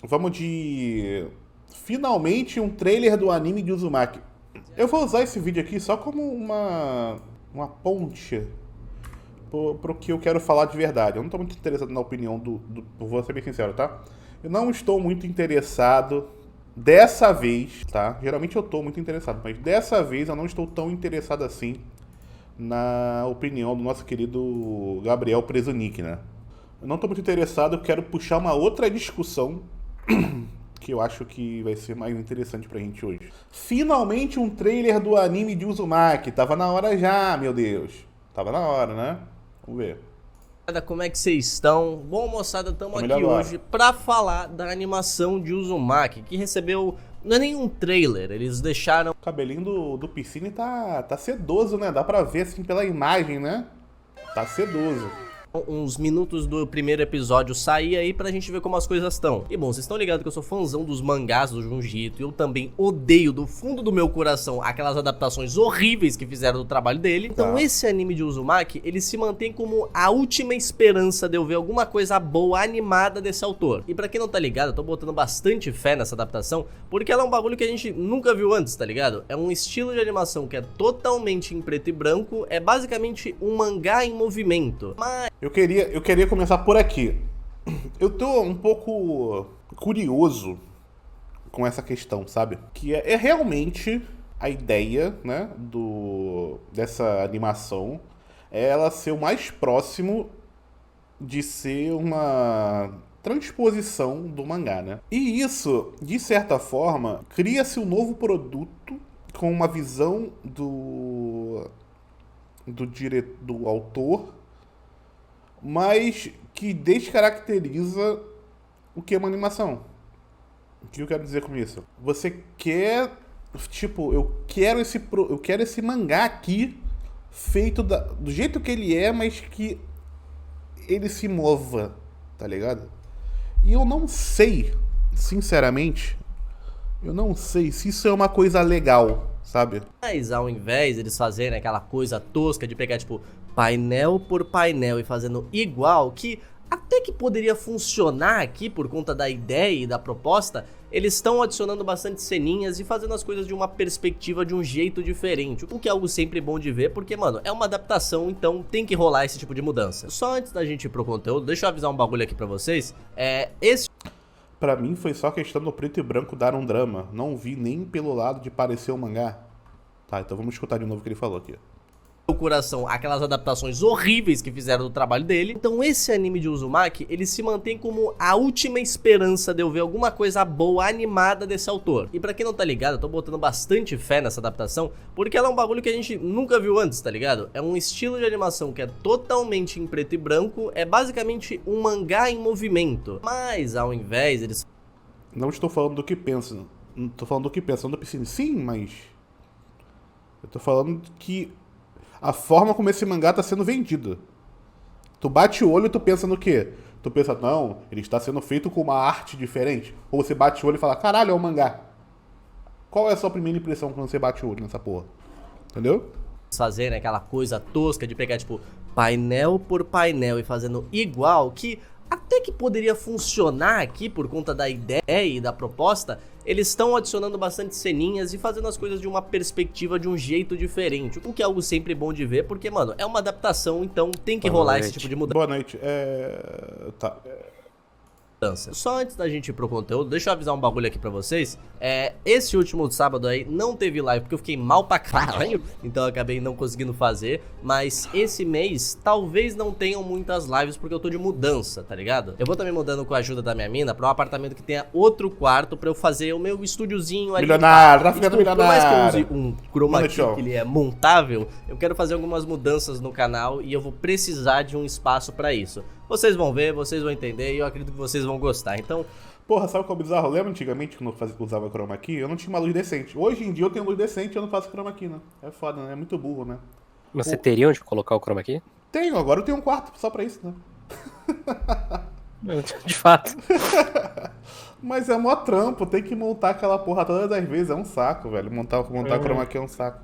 Vamos de... Finalmente um trailer do anime de Uzumaki. Eu vou usar esse vídeo aqui só como uma ponte pro que eu quero falar de verdade. Eu não tô muito interessado na opinião vou ser bem sincero, tá? Eu não estou muito interessado dessa vez, tá? Geralmente eu tô muito interessado, mas dessa vez eu não estou tão interessado assim na opinião do nosso querido Gabriel Presunic, né? Eu não tô muito interessado, eu quero puxar uma outra discussão que eu acho que vai ser mais interessante pra gente hoje. Finalmente um trailer do anime de Uzumaki. Tava na hora já, meu Deus. Tava na hora, né? Vamos ver. Como é que vocês estão? Bom, moçada, estamos Tá melhor aqui agora. hoje para falar da animação de Uzumaki, que recebeu, não é nenhum trailer, eles deixaram O cabelinho do Piscine tá sedoso, né? Dá pra ver assim pela imagem, né? Tá sedoso. uns minutos do primeiro episódio sair aí pra gente ver como as coisas estão. E bom, vocês estão ligados que eu sou fãzão dos mangás do Junji Ito e eu também odeio do fundo do meu coração aquelas adaptações horríveis que fizeram do trabalho dele. Então esse anime de Uzumaki, ele se mantém como a última esperança de eu ver alguma coisa boa animada desse autor. E pra quem não tá ligado, eu tô botando bastante fé nessa adaptação, porque ela é um bagulho que a gente nunca viu antes, tá ligado? É um estilo de animação que é totalmente em preto e branco, é basicamente um mangá em movimento. Mas Eu queria começar por aqui. Eu tô um pouco curioso com essa questão, sabe? Que é realmente a ideia, né, dessa animação é ela ser o mais próximo de ser uma transposição do mangá, né? E isso, de certa forma, cria-se um novo produto com uma visão do autor, mas que descaracteriza o que é uma animação. O que eu quero dizer com isso? Você quer, tipo, eu quero esse mangá aqui feito do jeito que ele é, mas que ele se mova, tá ligado? E eu não sei, sinceramente, eu não sei se isso é uma coisa legal, sabe? Mas ao invés eles fazerem aquela coisa tosca de pegar tipo painel por painel e fazendo igual, que até que poderia funcionar aqui por conta da ideia e da proposta, eles estão adicionando bastante ceninhas e fazendo as coisas de uma perspectiva de um jeito diferente, o que é algo sempre bom de ver, porque mano, é uma adaptação, então tem que rolar esse tipo de mudança. Só antes da gente ir pro conteúdo, deixa eu avisar um bagulho aqui pra vocês, esse Pra mim foi só questão do preto e branco dar um drama. Não vi nem pelo lado de parecer um mangá. Tá, então vamos escutar de novo o que ele falou aqui. meu coração aquelas adaptações horríveis que fizeram do trabalho dele. Então esse anime de Uzumaki, ele se mantém como a última esperança de eu ver alguma coisa boa animada desse autor. E pra quem não tá ligado, eu tô botando bastante fé nessa adaptação, porque ela é um bagulho que a gente nunca viu antes, tá ligado? É um estilo de animação que é totalmente em preto e branco, é basicamente um mangá em movimento. Mas ao invés eles Não estou falando do que penso. Não tô falando do que pensa. Não pensei, sim, mas... Eu tô falando que a forma como esse mangá tá sendo vendido. Tu bate o olho e tu pensa no quê? Tu pensa, não, ele está sendo feito com uma arte diferente. Ou você bate o olho e fala, caralho, é um mangá. Qual é a sua primeira impressão quando você bate o olho nessa porra? Entendeu? fazerem aquela coisa tosca de pegar tipo painel por painel e fazendo igual, que até que poderia funcionar aqui por conta da ideia e da proposta, eles estão adicionando bastante ceninhas e fazendo as coisas de uma perspectiva de um jeito diferente, o que é algo sempre bom de ver, porque, mano, é uma adaptação, então tem que rolar esse tipo de Boa noite. Tá. mudança. Só antes da gente ir pro conteúdo, deixa eu avisar um bagulho aqui pra vocês. Esse último sábado aí não teve live porque eu fiquei mal pra caralho, então eu acabei não conseguindo fazer. Mas esse mês talvez não tenham muitas lives porque eu tô de mudança, tá ligado? Eu vou também mudando com a ajuda da minha mina pra um apartamento que tenha outro quarto pra eu fazer o meu estúdiozinho ali. Milionário, tá E, ficando tipo, por mais que eu milionário. use um chroma Manda key tchau. que ele é montável, eu quero fazer algumas mudanças no canal e eu vou precisar de um espaço pra isso. Vocês vão ver, vocês vão entender e eu acredito que vocês vão gostar. Então, Porra, sabe qual é o bizarro? Lembra antigamente quando eu usava chroma key? Eu não tinha uma luz decente. Hoje em dia eu tenho luz decente e eu não faço chroma key, né? É foda, né? É muito burro, né? Mas você teria onde colocar o chroma key? Tenho, agora eu tenho um quarto só pra isso, né? De fato. Mas é mó trampo, tem que montar aquela porra todas as vezes, é um saco, velho. Montar chroma key é um saco.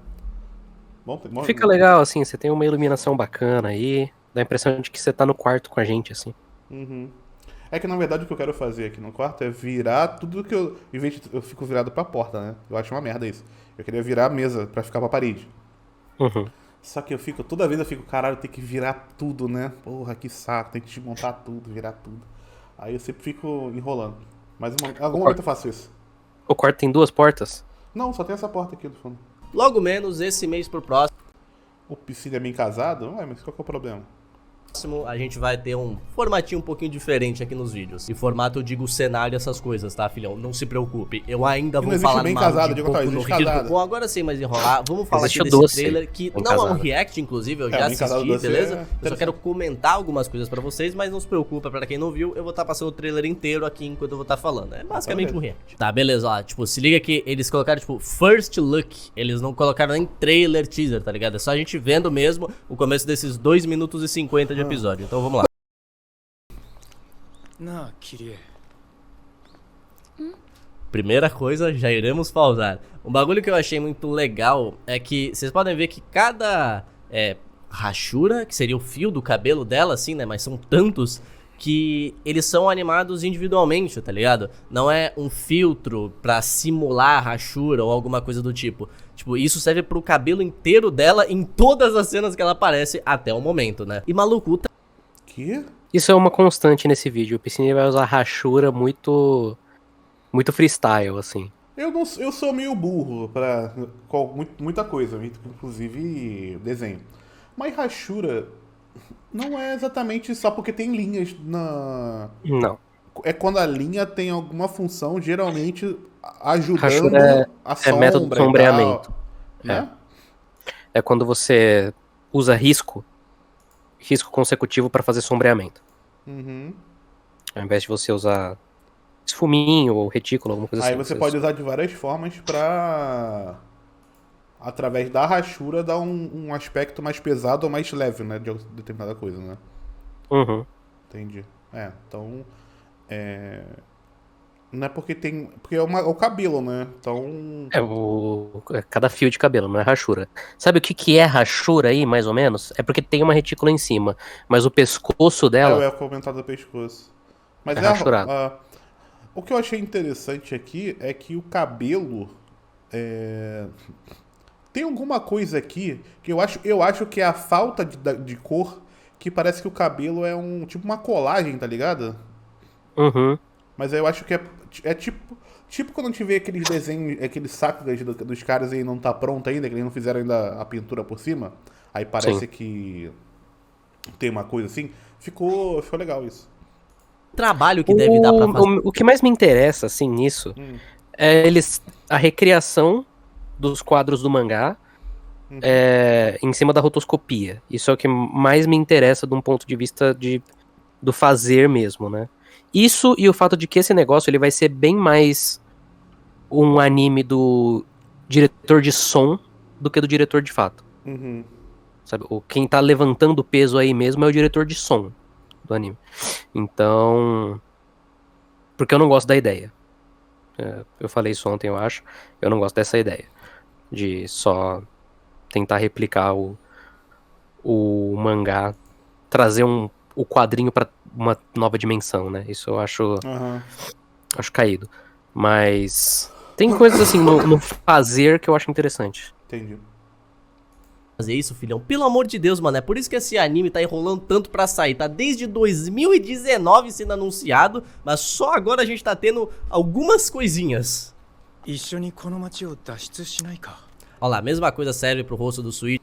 Bom, Fica legal, assim, você tem uma iluminação bacana aí. Dá a impressão de que você tá no quarto com a gente, assim. Uhum. É que na verdade o que eu quero fazer aqui no quarto é virar tudo que eu. Em vez de eu fico virado pra porta, né? Eu acho uma merda isso. Eu queria virar a mesa pra ficar pra parede. Uhum. Só que toda vez eu fico, caralho, tem que virar tudo, né? Porra, que saco, tem que desmontar tudo, virar tudo. Aí eu sempre fico enrolando. Mas em algum momento eu faço isso. O quarto tem 2 portas? Não, só tem essa porta aqui do fundo. Logo menos, esse mês pro próximo, O piscina é bem casado? Ué, mas qual que é o problema? a gente vai ter um formatinho um pouquinho diferente aqui nos vídeos. E formato eu digo cenário, essas coisas, tá, filhão? Não se preocupe. Eu ainda E não vou existe falar bem mal casado, de digo, Boku tá, no existe Hero. casado. Bom, agora sem mais enrolar, vamos falar Existe aqui o desse doce, trailer que bem não é um casado. react, inclusive, eu É, já bem casado assisti, doce beleza? é Eu só interessante. quero comentar algumas coisas pra vocês, mas não se preocupa, pra quem não viu, eu vou estar passando o trailer inteiro aqui enquanto eu vou estar falando. É basicamente um react. Tá, beleza, ó, tipo, se liga que eles colocaram, tipo, first look, eles não colocaram nem trailer, teaser, tá ligado? É só a gente vendo mesmo o começo desses 2 minutos e 50 de episódio, então vamos lá. なあキリエ Primeira coisa, já iremos pausar. Um bagulho que eu achei muito legal é que vocês podem ver que cada rachura, que seria o fio do cabelo dela, assim, né? Mas são tantos que eles são animados individualmente, tá ligado? Não é um filtro pra simular a rachura ou alguma coisa do tipo. Tipo, isso serve pro cabelo inteiro dela em todas as cenas que ela aparece até o momento, né? E maluco, o Que? Isso é uma constante nesse vídeo. O Piscine vai usar rachura muito freestyle, assim. Eu sou meio burro pra muita coisa, inclusive desenho. Mas rachura não é exatamente só porque tem linhas na. Não. É quando a linha tem alguma função, geralmente ajudando Rachura a é sombra método de sombreamento. e tal, né? É quando você usa risco consecutivo pra fazer sombreamento. Uhum. Ao invés de você usar esfuminho ou retículo, alguma coisa Aí assim. você pode usar de várias formas pra, através da rachura, dar um aspecto mais pesado ou mais leve, né? De determinada coisa, né? Uhum. Entendi. Então. Não é porque tem. Porque é o cabelo, né? Então. É cada fio de cabelo, não é rachura. Sabe o que é rachura aí, mais ou menos? É porque tem uma retícula em cima, mas o pescoço Eu dela ia comentar do pescoço. Mas é rachurado. o que eu achei interessante aqui é que o cabelo. Tem alguma coisa aqui que eu acho que é a falta de cor, que parece que o cabelo é tipo uma colagem, tá ligado? Uhum. Mas eu acho que é tipo quando a gente vê aqueles desenhos, aqueles sacos dos caras e não tá pronto ainda, que eles não fizeram ainda a pintura por cima. Aí parece Sim. que tem uma coisa assim. Ficou legal isso. trabalho que deve dar pra fazer. O que mais me interessa, assim, nisso, é a recriação dos quadros do mangá em cima da rotoscopia. Isso é o que mais me interessa de um ponto de vista do fazer mesmo, né? Isso e o fato de que esse negócio ele vai ser bem mais um anime do diretor de som do que do diretor de fato. Uhum. Sabe? Quem tá levantando o peso aí mesmo é o diretor de som do anime. Então... Porque eu não gosto da ideia. Eu falei isso ontem, eu acho. Eu não gosto dessa ideia. De só tentar replicar o mangá. Trazer o quadrinho pra uma nova dimensão, né? Isso eu acho... Uhum. Acho caído. Mas... Tem coisas assim no fazer que eu acho interessante. Entendi. Fazer isso, filhão. Pelo amor de Deus, mano. É por isso que esse anime tá enrolando tanto pra sair. Tá desde 2019 sendo anunciado, mas só agora a gente tá tendo algumas coisinhas. 一緒にこの街を脱出しないか Olha lá, mesma coisa serve pro rosto do Switch.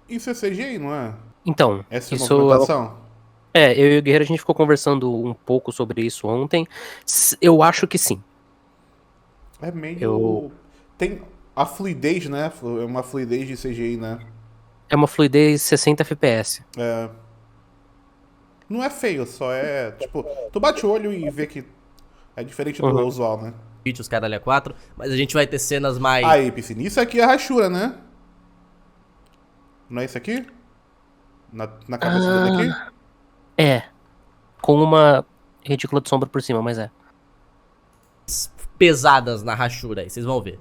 Isso é CGI, não é? Então, Essa isso... movimentação? eu e o Guerreiro, a gente ficou conversando um pouco sobre isso ontem. Eu acho que sim. É meio... Tem a fluidez, né? É uma fluidez de CGI, né? É uma fluidez 60 FPS. Não é feio, só é... Tipo, tu bate o olho e vê que é diferente do usual, né? Os caralho a 4, mas a gente vai ter cenas mais... Aí, Piscina, isso aqui é a rachura, né? Não é isso aqui? Na cabeça dele aqui? É. Com uma retícula de sombra por cima, mas é. pesadas na rachura aí, vocês vão ver.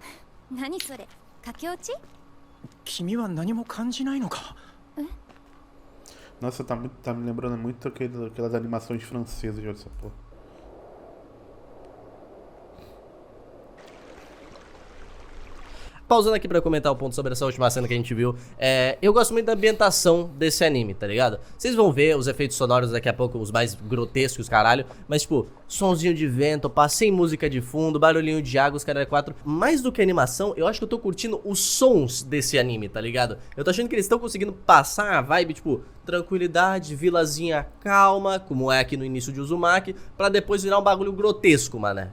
何それ駆け落ち君は何も感じないのか Nossa, tá me lembrando muito aquelas animações francesas de essa porra. Pausando aqui pra comentar um ponto sobre essa última cena que a gente viu, eu gosto muito da ambientação desse anime, tá ligado? Vocês vão ver os efeitos sonoros daqui a pouco, os mais grotescos, caralho, mas tipo, sonzinho de vento, sem música de fundo, barulhinho de água, os caralho 4. Mais do que animação, eu acho que eu tô curtindo os sons desse anime, tá ligado? Eu tô achando que eles estão conseguindo passar a vibe, tipo, tranquilidade, vilazinha calma, como é aqui no início de Uzumaki, pra depois virar um bagulho grotesco, mané.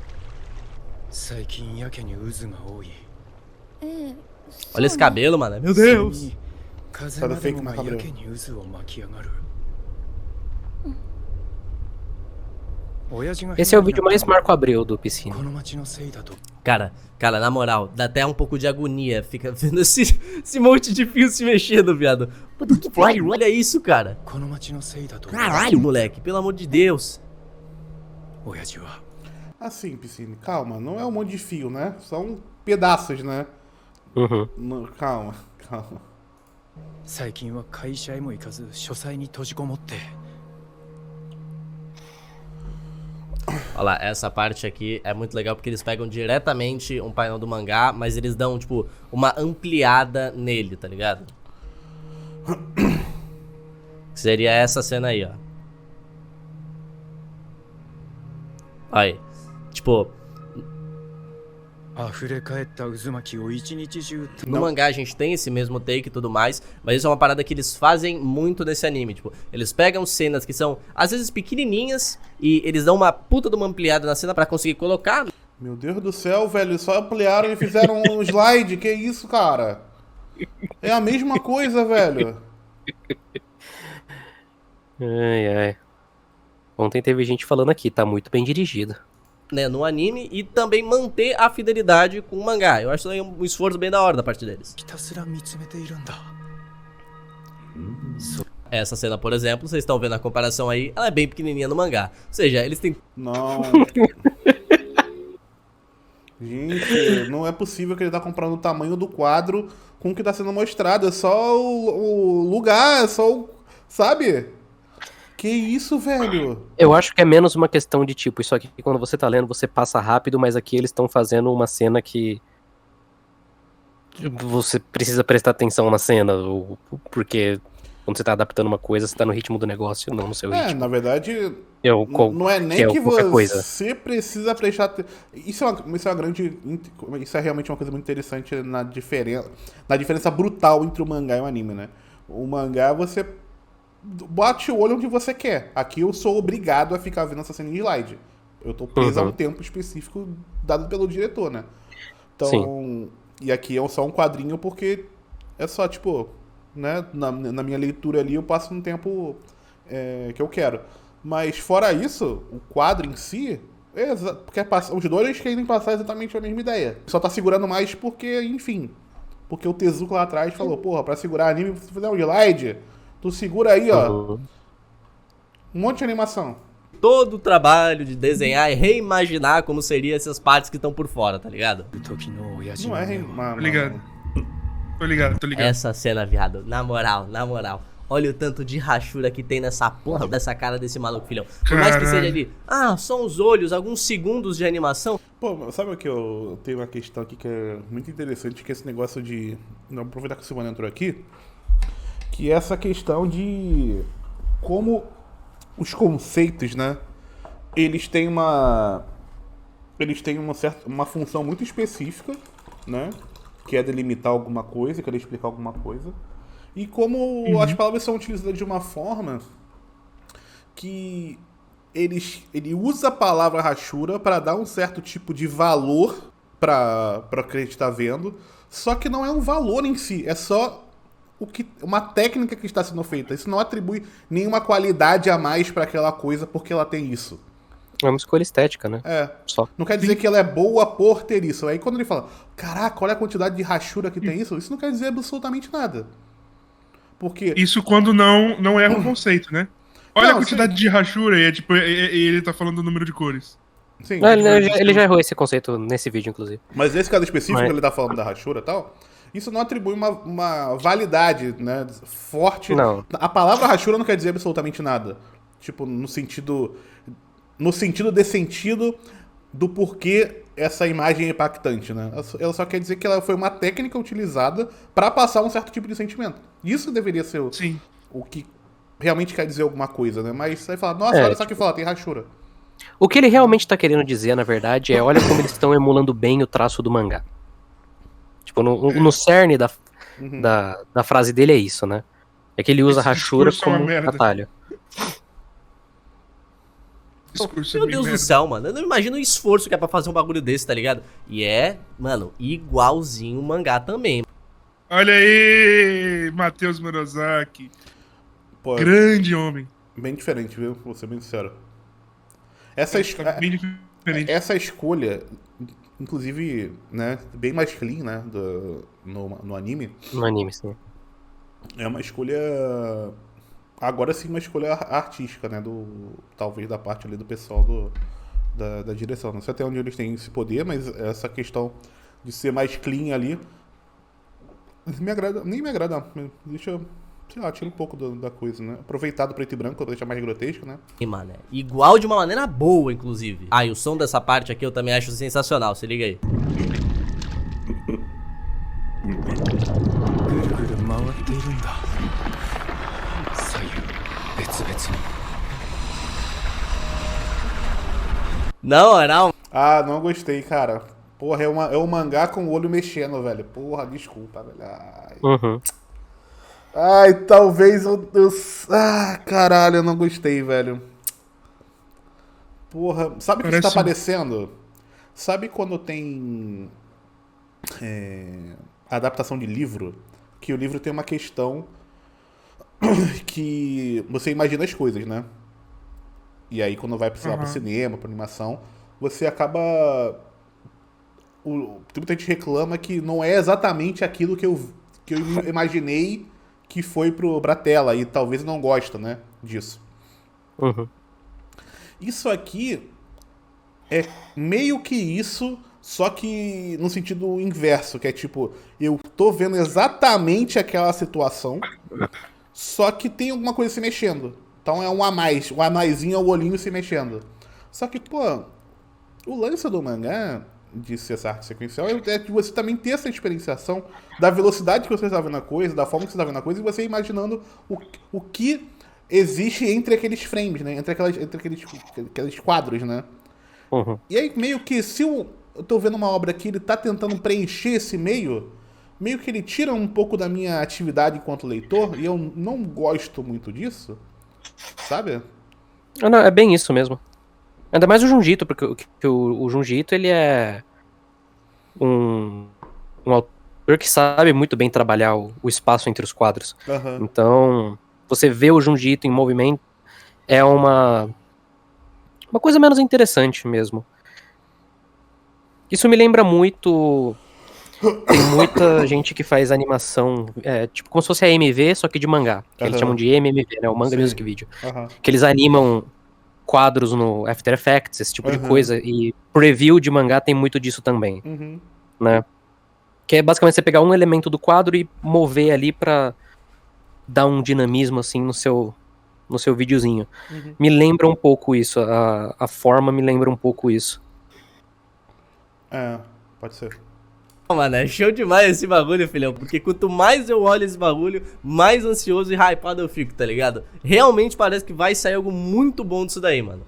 最近やけに渦が多い。 Olha esse cabelo, mano. Meu Deus. 風までもがやけに渦を巻き上がる。 Esse é o vídeo mais Marco Abreu do Piscina. この町のせいだと。 Cara, na moral, dá até um pouco de agonia. Fica vendo esse monte de fio se mexendo, viado. Puta que pariu, olha isso, cara. この町のせいだと。 Caralho, moleque, pelo amor de Deus. 親父は。 Assim, Piscine, calma, não é um monte de fio, né? São pedaços, né? Calma. 最近は会社へも行かず書斎に閉じこもって。 Olha lá, essa parte aqui é muito legal porque eles pegam diretamente um painel do mangá, mas eles dão, tipo, uma ampliada nele, tá ligado? Seria essa cena aí, ó. Aí. Tipo, 溢れ返った渦巻きを一日中。 no mangá a gente tem esse mesmo take e tudo mais, mas isso é uma parada que eles fazem muito nesse anime, tipo, eles pegam cenas que são, às vezes, pequenininhas e eles dão uma puta de uma ampliada na cena pra conseguir colocar. Meu Deus do céu, velho, só ampliaram e fizeram um slide, que isso, cara? É a mesma coisa, velho. Ai. Ontem teve gente falando aqui, tá muito bem dirigido. Né, no anime e também manter a fidelidade com o mangá. Eu acho isso aí um esforço bem da hora da parte deles. ひたすら見つめているんだ。 Essa cena, por exemplo, vocês estão vendo a comparação aí, ela é bem pequenininha no mangá. Ou seja, eles têm... Não. Gente, não é possível que ele tá comprando o tamanho do quadro com o que tá sendo mostrado. É só o lugar, é só o... Sabe? Que isso, velho? Eu acho que é menos uma questão de tipo, isso aqui quando você tá lendo você passa rápido, mas aqui eles estão fazendo uma cena que você precisa prestar atenção na cena, porque quando você tá adaptando uma coisa, você tá no ritmo do negócio, não no seu ritmo. Na verdade, não é nem que você precisa prestar atenção. Isso é uma grande... Isso é realmente uma coisa muito interessante na diferença brutal entre o mangá e o anime, né? O mangá, você bate o olho onde você quer. Aqui eu sou obrigado a ficar vendo essa cena de slide. Eu tô preso a um tempo específico dado pelo diretor, né? Então, sim. E aqui é só um quadrinho porque é só, tipo, né? Na minha leitura ali eu passo um tempo que eu quero. Mas fora isso, o quadro em si, porque os dois querem passar exatamente a mesma ideia. Só tá segurando mais porque, enfim. Porque o Tezuka lá atrás falou, porra, pra segurar anime, se você fizer um slide... Tu segura aí, ó. Um monte de animação. Todo o trabalho de desenhar e reimaginar como seriam essas partes que estão por fora, tá ligado? Não é reimaginar. Tô ligado. Essa cena, viado, na moral. Olha o tanto de rachura que tem nessa porra dessa cara desse maluco, filhão. Por mais que seja ali, só os olhos, alguns segundos de animação. Pô, sabe o que eu tenho uma questão aqui que é muito interessante, que é esse negócio de... Não, aproveitar que o Silvano entrou aqui. Que é essa questão de como os conceitos, né? Eles têm uma função muito específica, né? Que é delimitar alguma coisa, querer explicar alguma coisa. E como as palavras são utilizadas de uma forma que ele usa a palavra rachura para dar um certo tipo de valor para quem está vendo, só que não é um valor em si, é só uma técnica que está sendo feita. Isso não atribui nenhuma qualidade a mais para aquela coisa porque ela tem isso. É uma escolha estética, né? Só. Não quer dizer que ela é boa por ter isso. Aí quando ele fala, caraca, olha a quantidade de rachura que tem isso não quer dizer absolutamente nada. Porque... Isso quando não erra o conceito, né? Olha a quantidade de rachura e ele tá falando do número de cores. Sim, ele já errou esse conceito nesse vídeo, inclusive. Mas nesse caso específico, ele tá falando da rachura e tal. isso não atribui uma validade, né, forte. Não. A palavra Hashura não quer dizer absolutamente nada. Tipo, no sentido desse sentido do porquê essa imagem é impactante, né? Ela só quer dizer que ela foi uma técnica utilizada pra passar um certo tipo de sentimento. Isso deveria ser Sim. o que realmente quer dizer alguma coisa, né? Mas aí fala, nossa, olha só que fala, tem Hashura. O que ele realmente tá querendo dizer, na verdade, é olha como eles estão emulando bem o traço do mangá. Tipo, no cerne da frase dele é isso, né? É que ele usa Esse Hashura discurso é uma como merda. atalho. Discurso Meu bem Deus do merda. céu, mano. Eu não imagino o esforço que é pra fazer um bagulho desse, tá ligado? E é, mano, igualzinho o mangá também. Olha aí, Matheus Murasaki. Pô, Grande homem. bem diferente, viu? Vou ser bem sincero. Essa, Tá bem diferente. essa escolha, inclusive, né, bem mais clean, né, no anime, No anime, sim. é uma escolha, agora sim, uma escolha artística, né, talvez da parte ali do pessoal da direção. Não sei até onde eles têm esse poder, mas essa questão de ser mais clean ali, nem me agrada, deixa, sei lá, tira um pouco da coisa, né, aproveitado preto e branco pra deixar mais grotesco, né. E, mano, igual de uma maneira boa, inclusive. Ah, e o som dessa parte aqui eu também acho sensacional, se liga aí. ぐるぐる回っているんだ左右別々に Não. Ah, não gostei, cara. Porra, é um mangá com o olho mexendo, velho. Porra, desculpa, velho. Uhum. Ai, talvez Ah, caralho, eu não gostei, velho. Porra, sabe o que Parece está parecendo? Sabe quando tem adaptação de livro? Que o livro tem uma questão que você imagina as coisas, né? E aí quando vai pro cinema, pra animação, você acaba... Muita gente reclama que não é exatamente aquilo que eu imaginei que foi pra tela, e talvez não gosta, né, disso. Uhum. Isso aqui é meio que isso, só que no sentido inverso, que é tipo, eu tô vendo exatamente aquela situação, só que tem alguma coisa se mexendo. Então é um a mais, o a maisinho é o olhinho se mexendo. Só que, pô, o lance do mangá, de ser essa arte sequencial, é de você também ter essa experienciação da velocidade que você está vendo a coisa, da forma que você está vendo a coisa, e você imaginando o que existe entre aqueles frames, né? Entre aqueles quadros, né? Uhum. E aí, meio que, se eu tô vendo uma obra que ele tá tentando preencher esse meio que ele tira um pouco da minha atividade enquanto leitor, e eu não gosto muito disso, sabe? Ah, não, é bem isso mesmo. Ainda mais o Junjito, porque o Junjito, ele é um autor que sabe muito bem trabalhar o espaço entre os quadros. Aham. Então, você vê o Junjito em movimento é uma coisa menos interessante mesmo. Isso me lembra muito... Tem muita gente que faz animação, tipo como se fosse a MV, só que de mangá. Que eles chamam de MMV, né? O Manga Sim. Music Video. Aham. Que eles animam quadros no After Effects, esse tipo de coisa. E preview de mangá tem muito disso também, Uhum. né? Que é basicamente você pegar um elemento do quadro e mover ali pra dar um dinamismo, assim, no seu videozinho. Uhum. Me lembra um pouco isso, a forma me lembra um pouco isso. É, pode ser. Mano, é show demais esse bagulho, filhão. Porque quanto mais eu olho esse bagulho, mais ansioso e hypado eu fico, tá ligado? Realmente parece que vai sair algo muito bom disso daí, mano.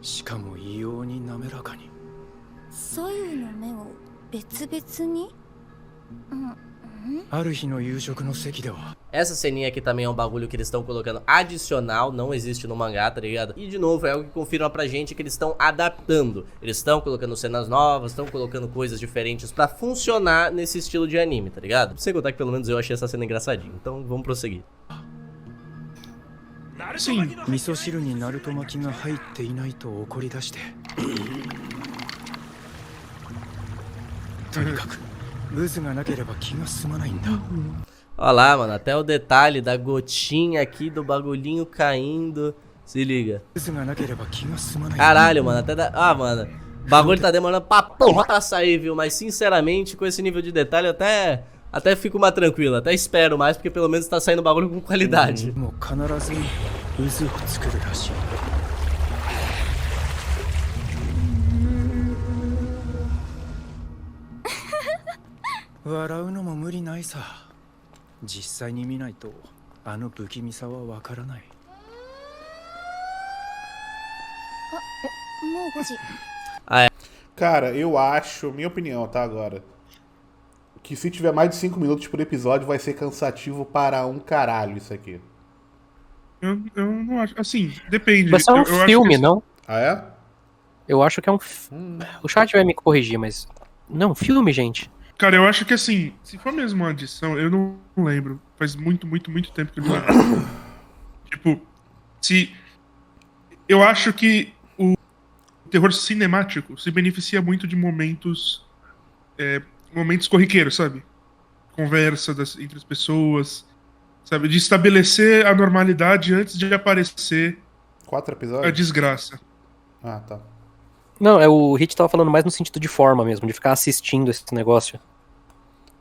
しかも異様に滑らかに 左右の目を別々に ある日の夕食の席では Essa ceninha aqui também é um bagulho que eles estão colocando adicional, não existe no mangá, tá ligado? E de novo, é algo que confirma pra gente que eles estão adaptando. Eles estão colocando cenas novas, estão colocando coisas diferentes pra funcionar nesse estilo de anime, tá ligado? Sem contar que pelo menos eu achei essa cena engraçadinha. Então vamos prosseguir. Sim. 味噌汁にナルト巻きが入っていないと怒り出してとにかく渦がなければ気が済まないんだ Olha lá, mano, até o detalhe da gotinha aqui do bagulhinho caindo. Se liga. 渦がなければ気が済まないんだ Caralho, mano, até da... Ah, mano. O bagulho tá demorando pra porra pra sair, viu? Mas sinceramente, com esse nível de detalhe, até fico mais tranquilo. Até espero mais, porque pelo menos tá saindo bagulho com qualidade. もう必ず渦を作るらしい笑うのも無理ないさ実際に見ないとあの不気味さはわからないもう5時 Cara, eu acho, minha opinião, tá, agora, que se tiver mais de 5 minutos por episódio vai ser cansativo para um caralho isso aqui. Eu não acho. Assim, depende. Vai ser um Eu acho filme, que- não? Ah, é? Eu acho que é um. O chat vai me corrigir, mas. Não, filme, gente. Cara, eu acho que assim, se for mesmo uma adição, eu não lembro. Faz muito tempo que eu não lembro. Tipo, se. Eu acho que o terror cinemático se beneficia muito de momentos. Momentos corriqueiros, sabe? Conversa entre as pessoas, sabe? De estabelecer a normalidade antes de aparecer 4 a episódios? desgraça. Ah, tá. Não, o Hit tava falando mais no sentido de forma mesmo, de ficar assistindo esse negócio.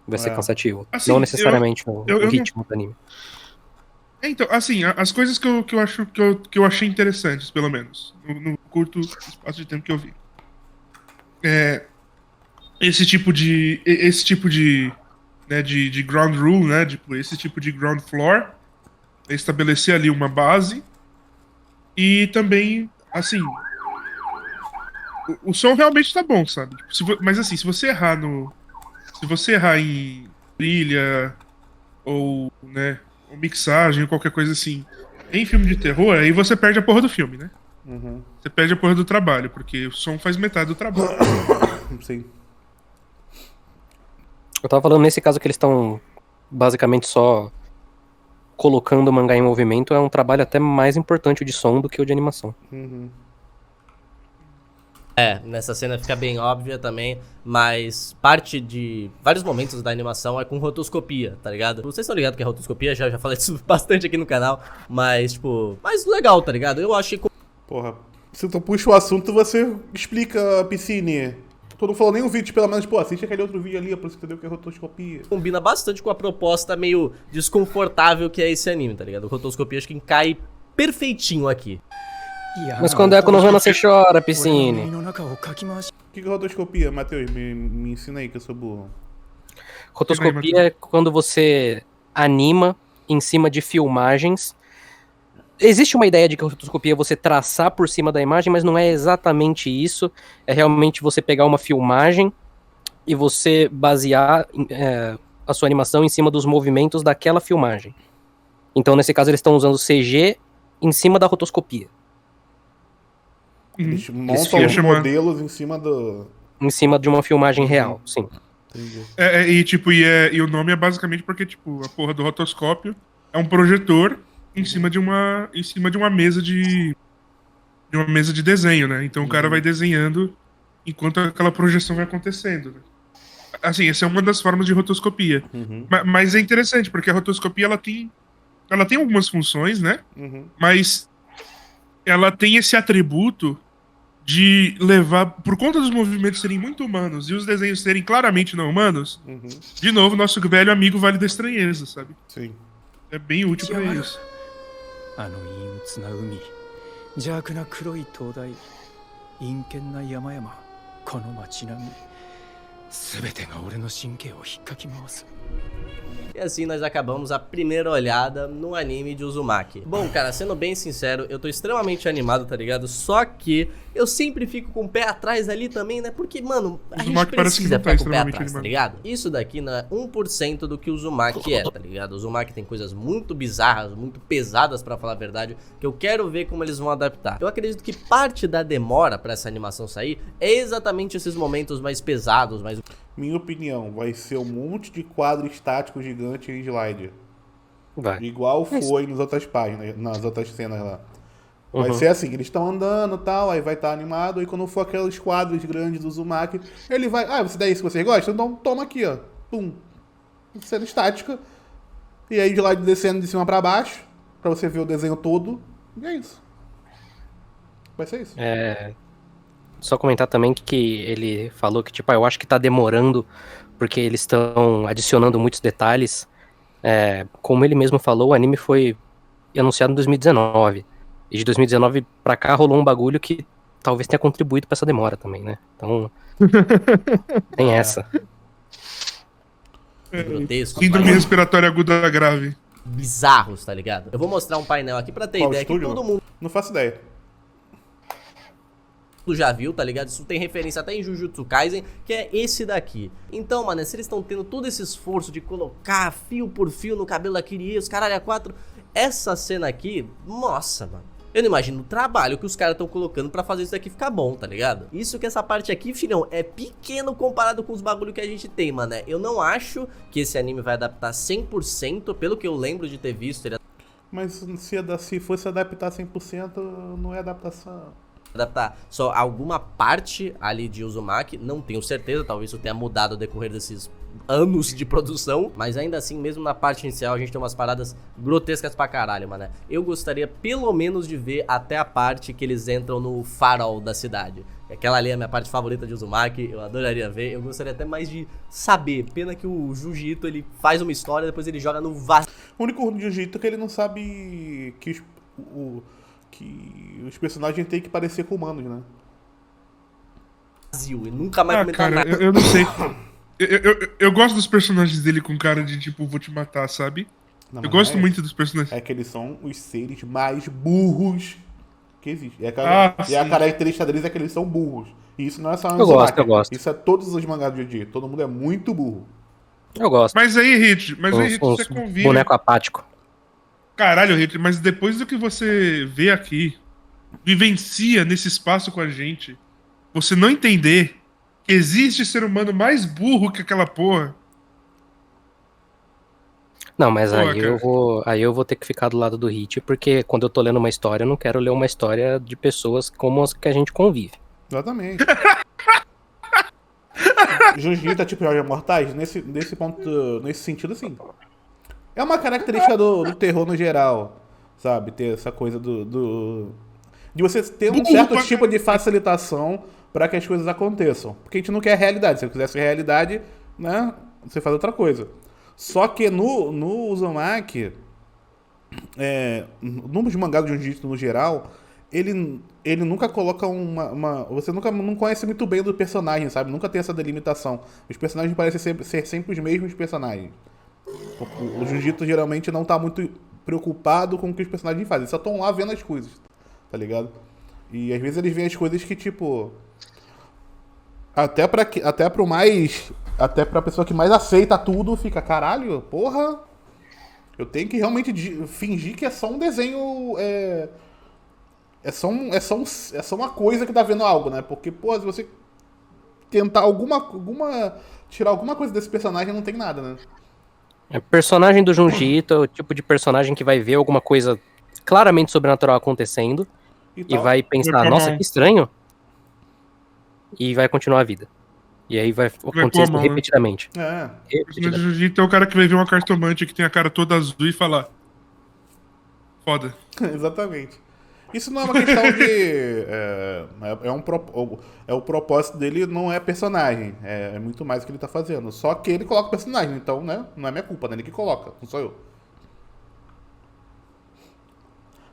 Vai ser É. cansativo. Assim, não necessariamente o eu ritmo do anime. Então, assim, as coisas que eu acho que eu achei interessantes, pelo menos, no curto espaço de tempo que eu vi. Esse tipo de né, de ground rule, né, tipo, esse tipo de ground floor, estabelecer ali uma base e também, assim, o som realmente tá bom, sabe? Mas assim, se você errar em trilha ou, né, ou mixagem ou qualquer coisa assim, em filme de terror, aí você perde a porra do filme, né? Uhum. Você perde a porra do trabalho, porque o som faz metade do trabalho. Sim. Eu tava falando nesse caso que eles estão basicamente só colocando o mangá em movimento, é um trabalho até mais importante o de som do que o de animação. Uhum. Nessa cena fica bem óbvia também, mas parte de vários momentos da animação é com rotoscopia, tá ligado? Vocês estão ligados que é rotoscopia, já falei isso bastante aqui no canal, mas tipo, mais legal, tá ligado? Eu achei que Porra, se tu puxa o assunto, você explica, Piscine. Tu não falou nem o vídeo, pelo menos, pô, assiste aquele outro vídeo ali, é por isso que entendeu que é rotoscopia. combina bastante com a proposta meio desconfortável que é esse anime, tá ligado? O rotoscopia acho que cai perfeitinho aqui. Mas quando é quando Hana você chora, 俺の耳 Piscine. の中をかき回し O que é rotoscopia, Matheus? Me ensina aí que eu sou burro. Rotoscopia é quando você anima em cima de filmagens. Existe uma ideia de que a rotoscopia é você traçar por cima da imagem, mas não é exatamente isso. É realmente você pegar uma filmagem e você basear a sua animação em cima dos movimentos daquela filmagem. Então, nesse caso, eles estão usando CG em cima da rotoscopia. Eles Uhum. montam ia os chamar- modelos em cima do... Em cima de uma filmagem real, sim. Entendi. E o nome é basicamente porque, tipo, a porra do rotoscópio é um projetor em cima de uma mesa de uma mesa de desenho, né? Então o cara vai desenhando enquanto aquela projeção vai acontecendo, né? Assim, essa é uma das formas de rotoscopia. Uhum. Mas é interessante, porque a rotoscopia ela tem algumas funções, né? Uhum. Mas ela tem esse atributo de levar, por conta dos movimentos serem muito humanos e os desenhos serem claramente não humanos, Uhum. de novo, nosso velho amigo Vale da Estranheza, sabe? Sim. É bem útil pra isso. あの陰鬱な海邪悪な黒い灯台陰険な山々この街並み全てが俺の神経を引っかき回す E assim nós acabamos a primeira olhada no anime de Uzumaki. Bom, cara, sendo bem sincero, eu tô extremamente animado, tá ligado? Só que eu sempre fico com o pé atrás ali também, né? Porque, mano, a gente Uzumaki parece que precisa não tá ficar com o pé extremamente atrás, tá animado. ligado? Isso daqui não é 1% do que o Uzumaki é, tá ligado? O Uzumaki tem coisas muito bizarras, muito pesadas, pra falar a verdade, que eu quero ver como eles vão adaptar. Eu acredito que parte da demora pra essa animação sair é exatamente esses momentos mais pesados, mais... Minha opinião, vai ser um monte de quadro estático gigante em slide. Vai. Igual foi nas outras páginas, nas outras cenas lá. Vai Uhum. ser assim, eles estão andando e tal, aí vai estar animado, e quando for aqueles quadros grandes do Uzumaki, ele vai, você dá isso que vocês gostam? Então toma aqui, ó. Pum. Cena estática. E aí slide descendo de cima pra baixo, pra você ver o desenho todo. E é isso. Vai ser isso. só comentar também que ele falou que, tipo, eu acho que tá demorando porque eles estão adicionando muitos detalhes. Como ele mesmo falou, o anime foi anunciado em 2019. E de 2019 pra cá rolou um bagulho que talvez tenha contribuído pra essa demora também, né? Então, tem essa. Grotesco, Síndrome respiratória aguda grave. bizarros, tá ligado? Eu vou mostrar um painel aqui pra ter Qual ideia que estúdio? todo mundo Não faço ideia. já viu, tá ligado? Isso tem referência até em Jujutsu Kaisen, que é esse daqui. Então, mano, se eles estão tendo todo esse esforço de colocar fio por fio no cabelo da Kirie, os caralho a quatro, essa cena aqui, nossa, mano. Eu não imagino o trabalho que os caras estão colocando pra fazer isso daqui ficar bom, tá ligado? Isso que essa parte aqui, filhão, é pequeno comparado com os bagulho que a gente tem, mano. Eu não acho que esse anime vai adaptar 100%, pelo que eu lembro de ter visto, ele Mas se fosse adaptar 100%, não é adaptação. adaptar só alguma parte ali de Uzumaki, não tenho certeza, talvez isso tenha mudado ao decorrer desses anos de produção, mas ainda assim, mesmo na parte inicial, a gente tem umas paradas grotescas pra caralho, mano. Eu gostaria pelo menos de ver até a parte que eles entram no farol da cidade. Aquela ali é a minha parte favorita de Uzumaki, eu adoraria ver, eu gostaria até mais de saber. Pena que o Jujutsu, ele faz uma história, depois ele joga no vazio. O único ruim de Jiu-Jitsu é que ele não sabe que os personagens têm que parecer com humanos, né? E nunca mais comentar Cara, nada. eu não sei. Eu gosto dos personagens dele com cara de tipo, vou te matar, sabe? Não, Eu mas gosto não é muito isso. dos personagens. É que eles são os seres mais burros que existem. E a sim. característica deles é que eles são burros. E isso não é só no Eu gosto, Uzumaki. eu gosto. Isso é todos os mangás do Jiu-Jitsu. Todo mundo é muito burro. Eu gosto. Mas aí, Hit, você Uns convive. boneco apático. Caralho, Hit, mas depois do que você vê aqui, vivencia nesse espaço com a gente, você não entender que existe ser humano mais burro que aquela porra. Não, mas Pô, aí eu vou ter que ficar do lado do Hit, porque quando eu tô lendo uma história, eu não quero ler uma história de pessoas como as que a gente convive. Exatamente. Jiu-Jitsu é tipo Jogos Mortais? Nesse ponto, nesse sentido, sim. É uma característica do terror no geral, sabe? Ter essa coisa de você ter um certo tipo de facilitação para que as coisas aconteçam. Porque a gente não quer realidade. Se eu quisesse realidade, né? Você faz outra coisa. Só que no Uzumaki, nos mangás do Jiu-Jitsu no geral, ele nunca coloca você não conhece muito bem do personagem, sabe? Nunca tem essa delimitação. Os personagens parecem ser sempre os mesmos personagens. O Jiu-Jitsu geralmente não tá muito preocupado com o que os personagens fazem. Eles só estão lá vendo as coisas, tá ligado? E às vezes eles veem as coisas que, tipo... Até pra pessoa que mais aceita tudo, fica, caralho, porra... Eu tenho que realmente fingir que é só um desenho... É só uma coisa que tá vendo algo, né? Porque, pô, se você tentar tirar alguma coisa desse personagem, não tem nada, né? Personagem do Junjito é o tipo de personagem que vai ver alguma coisa claramente sobrenatural acontecendo e tal. vai pensar, nossa, que estranho, e vai continuar a vida. E aí vai acontecer isso repetidamente. É. O personagem do Jiu-Jitsu é o cara que vai ver uma cartomante que tem a cara toda azul e falar: foda. Exatamente. Isso não é uma questão de... o propósito dele não é personagem. É muito mais o que ele tá fazendo. Só que ele coloca o personagem. Então, né? Não é minha culpa, né? Ele que coloca. Não sou eu.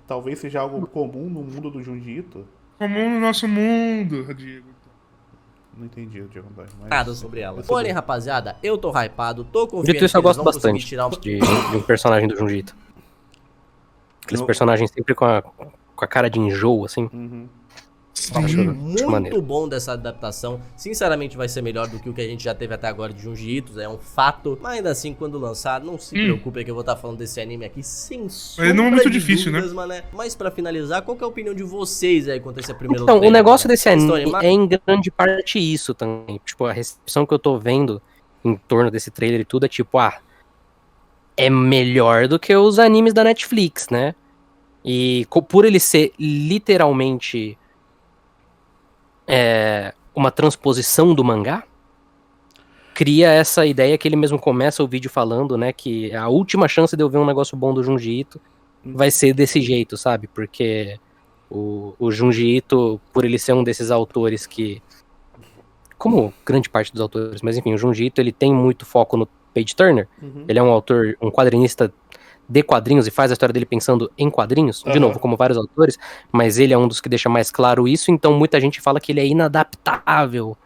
Talvez seja algo comum no mundo do Jiu-Jitsu. Comum no nosso mundo, Diego. Não entendi o Diego Antônio. Nada sobre ela. Porém, rapaziada, eu tô hypado, tô confiante Dito isso, eu que eles gosto vão conseguir bastante tirar de um personagem do Junjito. Aqueles personagens sempre com a cara de enjoo, assim. Acho maneiro. muito bom dessa adaptação. Sinceramente, vai ser melhor do que o que a gente já teve até agora de Jiu-Jitsu, é um fato. Mas ainda assim, quando lançar, não se preocupe que eu vou estar falando desse anime aqui sem sombra não é muito de difícil, dúvidas, mané. Mas pra finalizar, qual que é a opinião de vocês aí quanto a esse primeiro Então, o trailer, negócio mané? desse Vocês estão anime animados? é em grande parte isso também. Tipo, a recepção que eu tô vendo em torno desse trailer e tudo é tipo, é melhor do que os animes da Netflix, né? E por ele ser literalmente uma transposição do mangá, cria essa ideia que ele mesmo começa o vídeo falando, né? Que a última chance de eu ver um negócio bom do Junji Ito vai ser desse jeito, sabe? Porque O Junji Ito, por ele ser um desses autores que, como grande parte dos autores, mas enfim, o Junji Ito, ele tem muito foco no page turner. Ele é um autor, um quadrinista de quadrinhos e faz a história dele pensando em quadrinhos, de novo, como vários autores, mas ele é um dos que deixa mais claro isso, então muita gente fala que ele é inadaptável,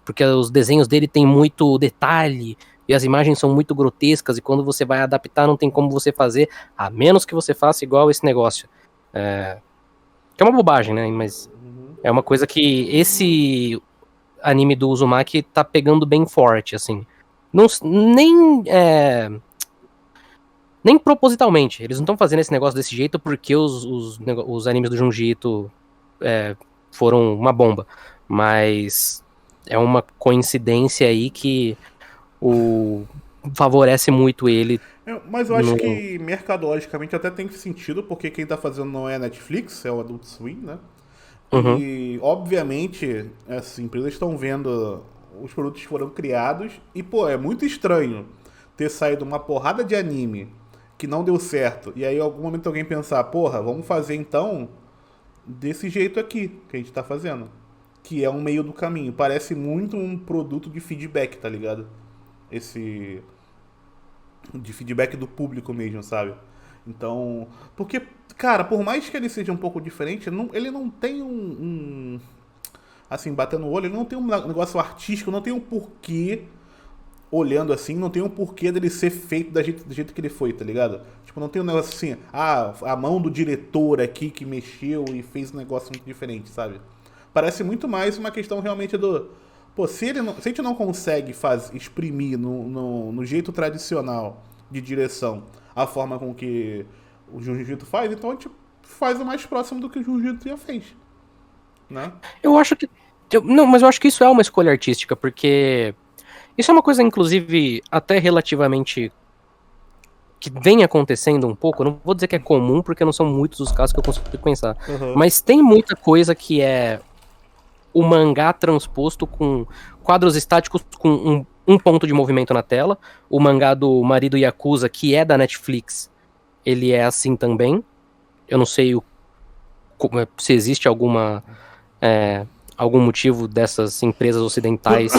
porque os desenhos dele tem muito detalhe, e as imagens são muito grotescas, e quando você vai adaptar não tem como você fazer, a menos que você faça igual esse negócio. Que é uma bobagem, né, mas é uma coisa que esse anime do Uzumaki tá pegando bem forte, assim. Não, nem propositalmente. Eles não estão fazendo esse negócio desse jeito porque os animes do Junji Ito foram uma bomba. Mas é uma coincidência aí que favorece muito ele. Mas eu acho que mercadologicamente até tem sentido, porque quem tá fazendo não é a Netflix, é o Adult Swim, né? E, obviamente, as empresas estão vendo os produtos que foram criados e, pô, é muito estranho ter saído uma porrada de anime que não deu certo, e aí em algum momento alguém pensar, porra, vamos fazer então desse jeito aqui que a gente tá fazendo, que é um meio do caminho. Parece muito um produto de feedback, tá ligado? De feedback do público mesmo, sabe? Então, porque, cara, por mais que ele seja um pouco diferente, ele não tem assim, batendo o olho, ele não tem um negócio artístico, não tem um porquê, olhando assim, não tem um porquê dele ser feito do jeito que ele foi, tá ligado? Tipo, não tem um negócio assim, a mão do diretor aqui que mexeu e fez um negócio muito diferente, sabe? Parece muito mais uma questão realmente do... Pô, se a gente não consegue exprimir no jeito tradicional de direção a forma com que o Junji Ito faz, então a gente faz o mais próximo do que o Junji Ito já fez, né? Eu acho que... Não, mas eu acho que isso é uma escolha artística, porque... Isso é uma coisa, inclusive, até relativamente... que vem acontecendo um pouco. Eu não vou dizer que é comum, porque não são muitos os casos que eu consigo pensar. Mas tem muita coisa que é o mangá transposto com quadros estáticos com um ponto de movimento na tela. O mangá do Marido Yakuza, que é da Netflix, ele é assim também. Eu não sei se existe algum motivo dessas empresas ocidentais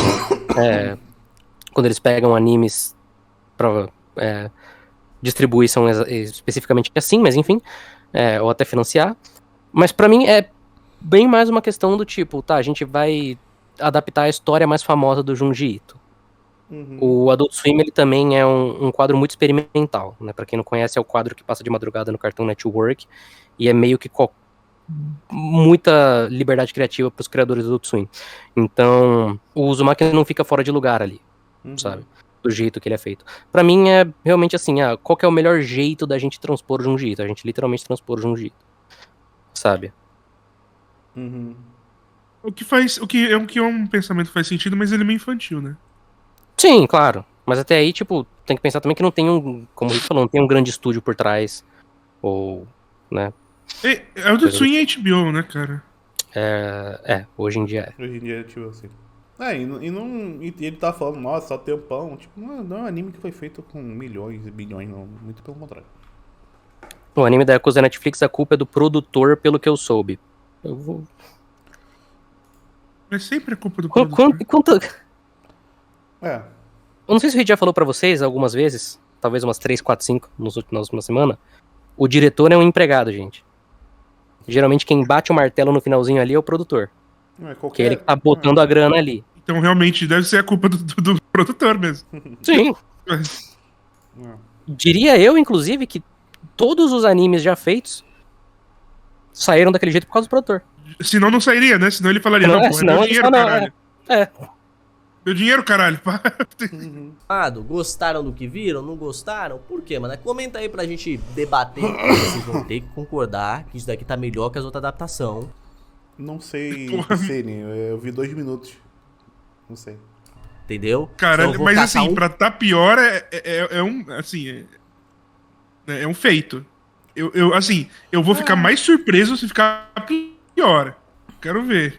quando eles pegam animes pra distribuir são especificamente assim, mas enfim, ou até financiar. Mas pra mim é bem mais uma questão do tipo, tá, a gente vai adaptar a história mais famosa do Junji Ito. O Adult Swim, ele também é um quadro muito experimental, né? Pra quem não conhece, é o quadro que passa de madrugada no Cartoon Network, e é meio que muita liberdade criativa pros criadores do Adult Swim. Então, o Uzumaki não fica fora de lugar ali, sabe? Do jeito que ele é feito. Pra mim é realmente assim, qual que é o melhor jeito da gente transpor o Junji Ito? A gente literalmente transpor o Junji Ito, sabe? O que é um pensamento que faz sentido, mas ele é meio infantil, né? Sim, claro. Mas até aí, tipo, tem que pensar também que não tem como a gente falou, não tem um grande estúdio por trás. Ou, né? É o do Swing HBO, né, cara? Hoje em dia é. Hoje em dia, tipo assim. E ele tá falando, nossa, só tempão. Tipo, não é um anime que foi feito com milhões e bilhões, não. Muito pelo contrário. O anime da Yakuza Netflix, a culpa é do produtor, pelo que eu soube. Eu vou... É sempre a culpa do produtor. Eu não sei se o Rei já falou pra vocês algumas vezes, talvez umas 3, 4, 5 na última semana. O diretor é um empregado, gente. Geralmente quem bate o martelo no finalzinho ali é o produtor. Que é ele que tá botando a grana ali. Então realmente deve ser a culpa do produtor mesmo. Sim. Diria eu, inclusive, que todos os animes já feitos saíram daquele jeito por causa do produtor. Senão não sairia, né? Senão ele falaria, não, pô, é meu dinheiro, caralho. Meu dinheiro, caralho. Gostaram do que viram? Não gostaram? Por quê, mano? Comenta aí pra gente debater. Vocês vão ter que concordar que isso daqui tá melhor que as outras adaptações. Não sei, eu vi 2 minutos. Não sei. Entendeu? Caralho, então, mas assim, pra tá pior é um feito. Eu vou ficar mais surpreso se ficar pior. Quero ver.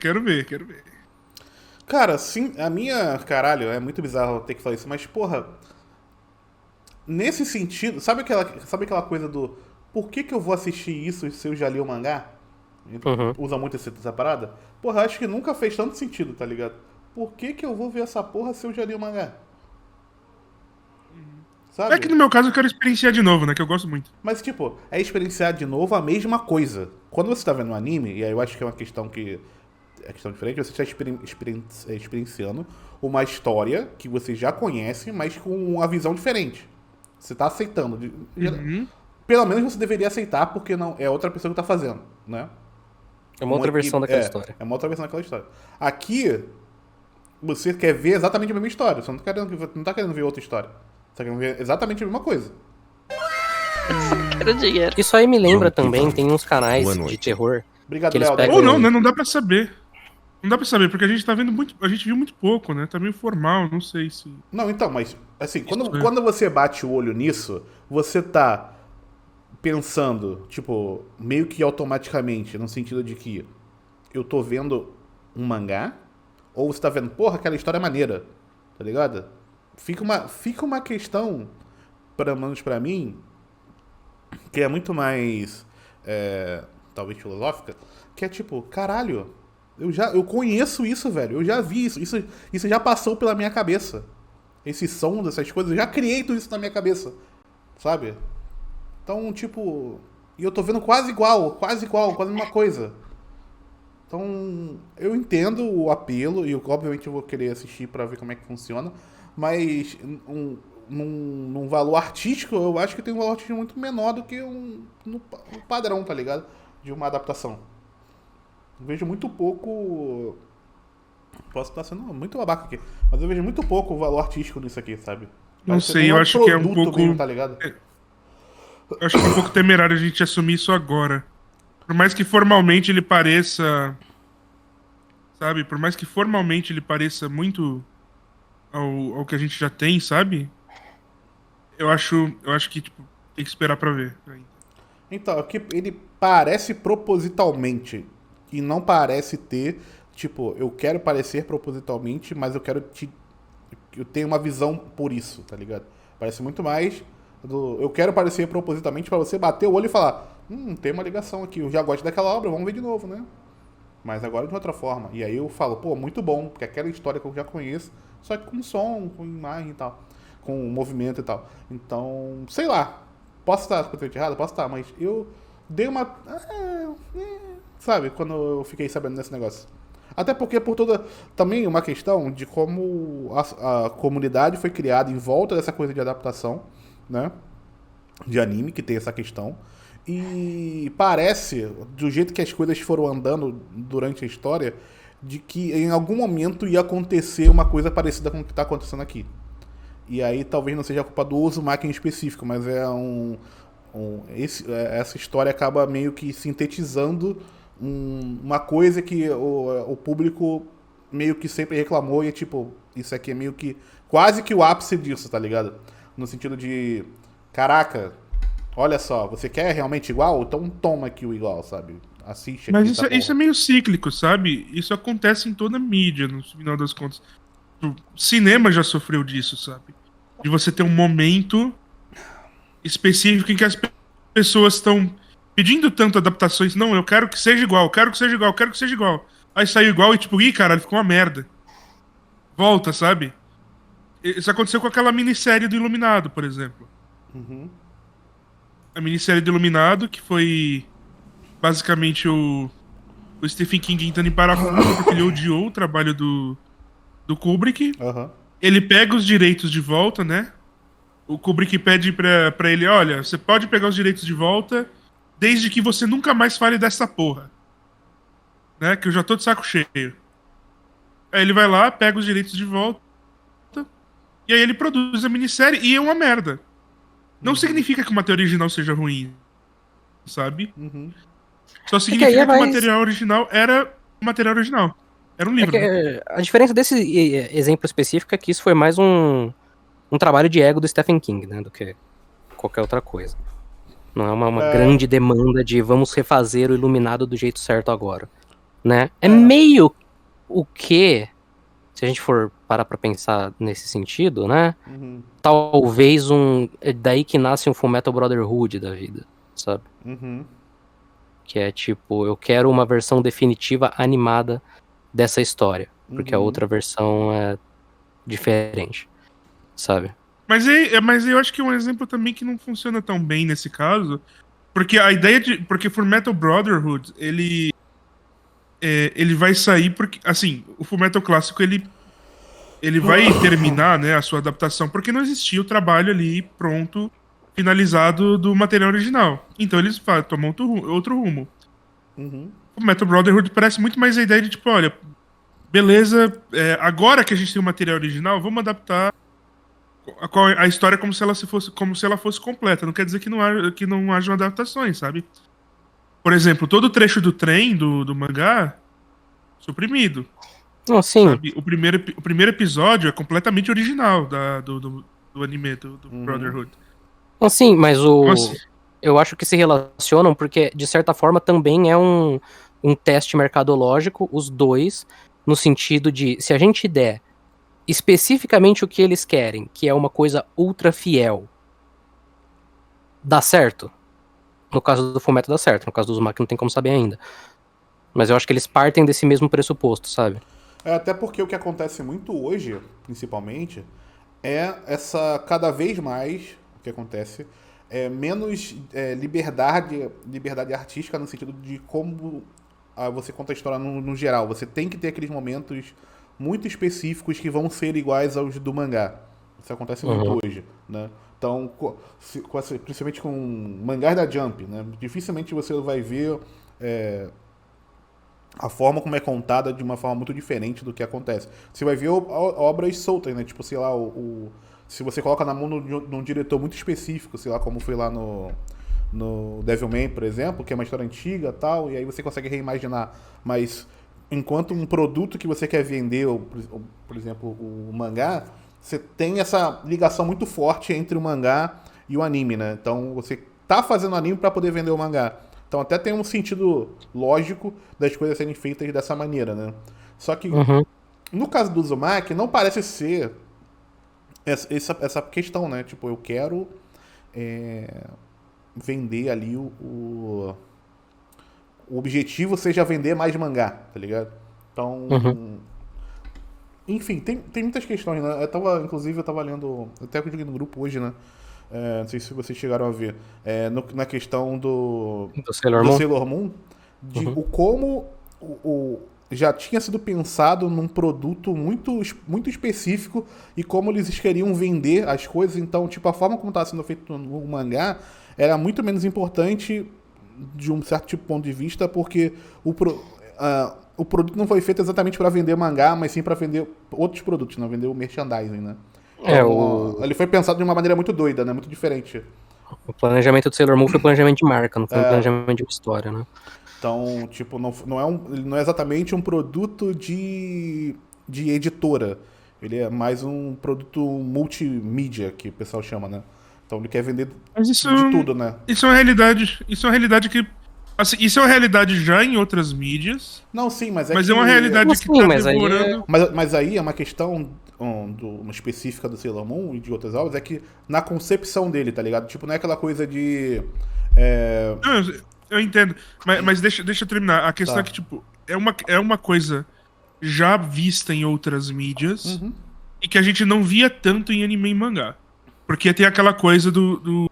Cara, sim, caralho, é muito bizarro ter que falar isso, mas porra, nesse sentido, sabe aquela coisa do por que eu vou assistir isso se eu já li o mangá? usa muito essa parada. Porra, acho que nunca fez tanto sentido, tá ligado? Por que eu vou ver essa porra se eu já li o mangá? Sabe? É que no meu caso eu quero experienciar de novo, né? Que eu gosto muito. Mas, tipo, é experienciar de novo a mesma coisa. Quando você tá vendo um anime, e aí eu acho que é uma questão que... É questão diferente, você está experienciando uma história que você já conhece, mas com uma visão diferente. Você tá aceitando. Pelo menos você deveria aceitar, porque não é outra pessoa que tá fazendo, né? É uma outra versão daquela história. É uma outra versão daquela história. Aqui, você quer ver exatamente a mesma história. Você não tá querendo ver outra história. Você tá querendo ver exatamente a mesma coisa. Isso aí me lembra também, tem uns canais de terror. Obrigado, Que eles Léo. pegam- Ou não, né? Não dá pra saber. Não dá pra saber, porque a gente tá vendo muito. A gente viu muito pouco, né? Tá meio formal, não sei se. Não, então, mas assim, Isso é. quando você bate o olho nisso, você tá pensando, tipo, meio que automaticamente, no sentido de que eu tô vendo um mangá, ou você tá vendo, porra, aquela história é maneira, tá ligado? Fica uma questão, pelo menos pra mim, que é muito mais, talvez filosófica, que é tipo, caralho, eu conheço isso, velho, eu já vi isso já passou pela minha cabeça. Esse som dessas coisas, eu já criei tudo isso na minha cabeça, sabe? Então, tipo, e eu tô vendo quase igual, quase a mesma coisa. Então, eu entendo o apelo e eu, obviamente eu vou querer assistir pra ver como é que funciona, mas num valor artístico, eu acho que tem um valor artístico muito menor do que um padrão, tá ligado? De uma adaptação. Eu vejo muito pouco... Posso estar sendo muito babaca aqui, mas eu vejo muito pouco o valor artístico nisso aqui, sabe? Não Parece sei, tem eu acho que é um produto pouco. mesmo, tá ligado? Eu acho que é um pouco temerário a gente assumir isso agora. Por mais que formalmente ele pareça. Sabe? Por mais que formalmente ele pareça muito ao que a gente já tem, sabe? Eu acho que, tipo, tem que esperar pra ver. Então, é que ele parece propositalmente e não parece ter, tipo, eu quero parecer propositalmente, mas eu tenho uma visão por isso, tá ligado? Parece muito mais eu quero parecer propositalmente pra você bater o olho e falar, tem uma ligação aqui, eu já gosto daquela obra, vamos ver de novo, né? Mas agora de outra forma. E aí eu falo, pô, muito bom, porque aquela história que eu já conheço, só que com som, com imagem e tal, com movimento e tal. Então, sei lá, posso estar completamente errado? Posso estar, mas eu dei uma... sabe, quando eu fiquei sabendo desse negócio. Até porque por toda... Também uma questão de como a comunidade foi criada em volta dessa coisa de adaptação, né? De anime, que tem essa questão. E parece, do jeito que as coisas foram andando durante a história, de que em algum momento ia acontecer uma coisa parecida com o que está acontecendo aqui. E aí talvez não seja a culpa do Uzumaki em específico, mas essa história acaba meio que sintetizando uma coisa que o público meio que sempre reclamou e é tipo, isso aqui é meio que quase que o ápice disso, tá ligado? No sentido de, caraca, olha só, você quer realmente igual? Então toma aqui o igual, sabe? Assiste aqui. Mas isso é meio cíclico, sabe? Isso acontece em toda a mídia, no final das contas. O cinema já sofreu disso, sabe? De você ter um momento específico em que as pessoas estão pedindo tanto adaptações. Não, eu quero que seja igual, quero que seja igual, quero que seja igual. Aí saiu igual e tipo, ih, caralho, ficou uma merda. Volta, sabe? Isso aconteceu com aquela minissérie do Iluminado, por exemplo. A minissérie do Iluminado, que foi basicamente o Stephen King entrando em parafuso porque ele odiou o trabalho do Kubrick. Ele pega os direitos de volta, né? O Kubrick pede pra ele, olha, você pode pegar os direitos de volta desde que você nunca mais fale dessa porra. Né? Que eu já tô de saco cheio. Aí ele vai lá, pega os direitos de volta e aí ele produz a minissérie e é uma merda. Não significa que o material original seja ruim, sabe? Só significa que o material original era o material original. Era um livro. Né? A diferença desse exemplo específico é que isso foi mais um trabalho de ego do Stephen King, né? Do que qualquer outra coisa. Não é uma grande demanda de vamos refazer o Iluminado do jeito certo agora. Né? É meio o que, se a gente for parar pra pensar nesse sentido, né? Talvez é daí que nasce um Fullmetal Brotherhood da vida, sabe? Que é tipo, eu quero uma versão definitiva animada dessa história. Porque a outra versão é diferente, sabe? Mas eu acho que é um exemplo também que não funciona tão bem nesse caso. Porque a ideia de. Porque Fullmetal Brotherhood, ele vai sair porque. Assim, o Fullmetal clássico, ele vai terminar, né, a sua adaptação, porque não existia o trabalho ali pronto, finalizado do material original. Então eles tomam outro rumo. O Metal Brotherhood parece muito mais a ideia de tipo, olha, beleza, agora que a gente tem o material original, vamos adaptar a história como se ela fosse completa. Não quer dizer que não hajam adaptações, sabe? Por exemplo, todo o trecho do trem do mangá suprimido. Não, sim. Sabe? O primeiro episódio é completamente original do anime, do Brotherhood. Não, sim, mas Nossa. eu acho que se relacionam porque, de certa forma, também é um teste mercadológico, os dois, no sentido de, se a gente der especificamente o que eles querem, que é uma coisa ultra fiel, dá certo? No caso do Fullmetal dá certo, no caso do Uzumaki não tem como saber ainda. Mas eu acho que eles partem desse mesmo pressuposto, sabe? Até porque o que acontece muito hoje, principalmente, é essa cada vez mais o que acontece é menos liberdade artística no sentido de como você conta a história no geral. Você tem que ter aqueles momentos muito específicos que vão ser iguais aos do mangá. Isso acontece muito hoje, né? Então, principalmente com mangás da Jump, né? Dificilmente você vai ver a forma como é contada de uma forma muito diferente do que acontece. Você vai ver obras soltas, né? Tipo, sei lá, se você coloca na mão de um diretor muito específico, sei lá, como foi lá no Devilman, por exemplo, que é uma história antiga e tal, e aí você consegue reimaginar. Mas enquanto um produto que você quer vender, ou, por exemplo, o mangá, você tem essa ligação muito forte entre o mangá e o anime, né? Então você tá fazendo anime para poder vender o mangá. Então até tem um sentido lógico das coisas serem feitas dessa maneira, né? Só que no caso do Uzumaki, não parece ser essa questão, né? Tipo, eu quero vender ali o objetivo seja vender mais mangá, tá ligado? Então, enfim, tem muitas questões, né? Inclusive, eu tava lendo, até que eu joguei no grupo hoje, né? Não sei se vocês chegaram a ver, na questão do Sailor Moon, de o como já tinha sido pensado num produto muito, muito específico e como eles queriam vender as coisas. Então, tipo, a forma como estava sendo feito no mangá era muito menos importante de um certo tipo de ponto de vista, porque o produto não foi feito exatamente para vender mangá, mas sim para vender outros produtos, não vender o merchandising, né? Então, ele foi pensado de uma maneira muito doida, né? Muito diferente. O planejamento do Sailor Moon foi planejamento de marca, não foi um planejamento de uma história, né? Então, tipo, não é exatamente um produto de editora. Ele é mais um produto multimídia, que o pessoal chama, né? Então ele quer vender de tudo, né? Isso é uma realidade que... Assim, isso é uma realidade já em outras mídias. Não, sim, mas é uma realidade que tá demorando... Mas aí é uma questão uma específica do Sailor Moon e de outras obras, é que na concepção dele, tá ligado? Tipo, não é aquela coisa de... Não, eu entendo, mas deixa eu terminar. A questão é que, tipo, é uma coisa já vista em outras mídias e que a gente não via tanto em anime e mangá. Porque tem aquela coisa do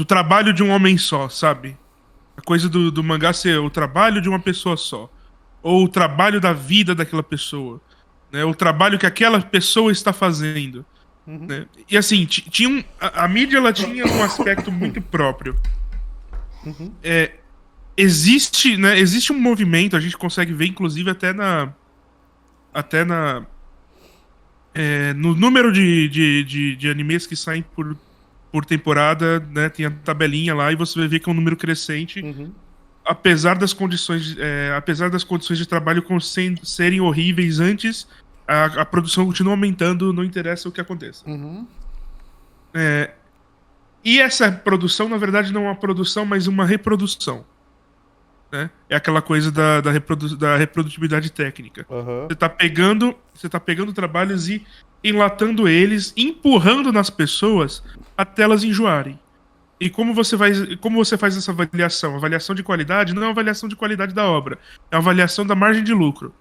trabalho de um homem só, sabe? A coisa do mangá ser o trabalho de uma pessoa só. Ou o trabalho da vida daquela pessoa. Né? O trabalho que aquela pessoa está fazendo. Né? E assim, a mídia ela tinha um aspecto muito próprio. Existe um movimento, a gente consegue ver, inclusive, até no número de animes que saem por temporada, né? Tem a tabelinha lá e você vai ver que é um número crescente. Apesar das condições de trabalho serem horríveis antes, a produção continua aumentando, não interessa o que aconteça. E essa produção, na verdade, não é uma produção, mas uma reprodução. Né? É aquela coisa da reprodutibilidade técnica. Você tá pegando trabalhos e enlatando eles, empurrando nas pessoas até elas enjoarem. E como você faz essa avaliação? Avaliação de qualidade não é uma avaliação de qualidade da obra, é uma avaliação da margem de lucro.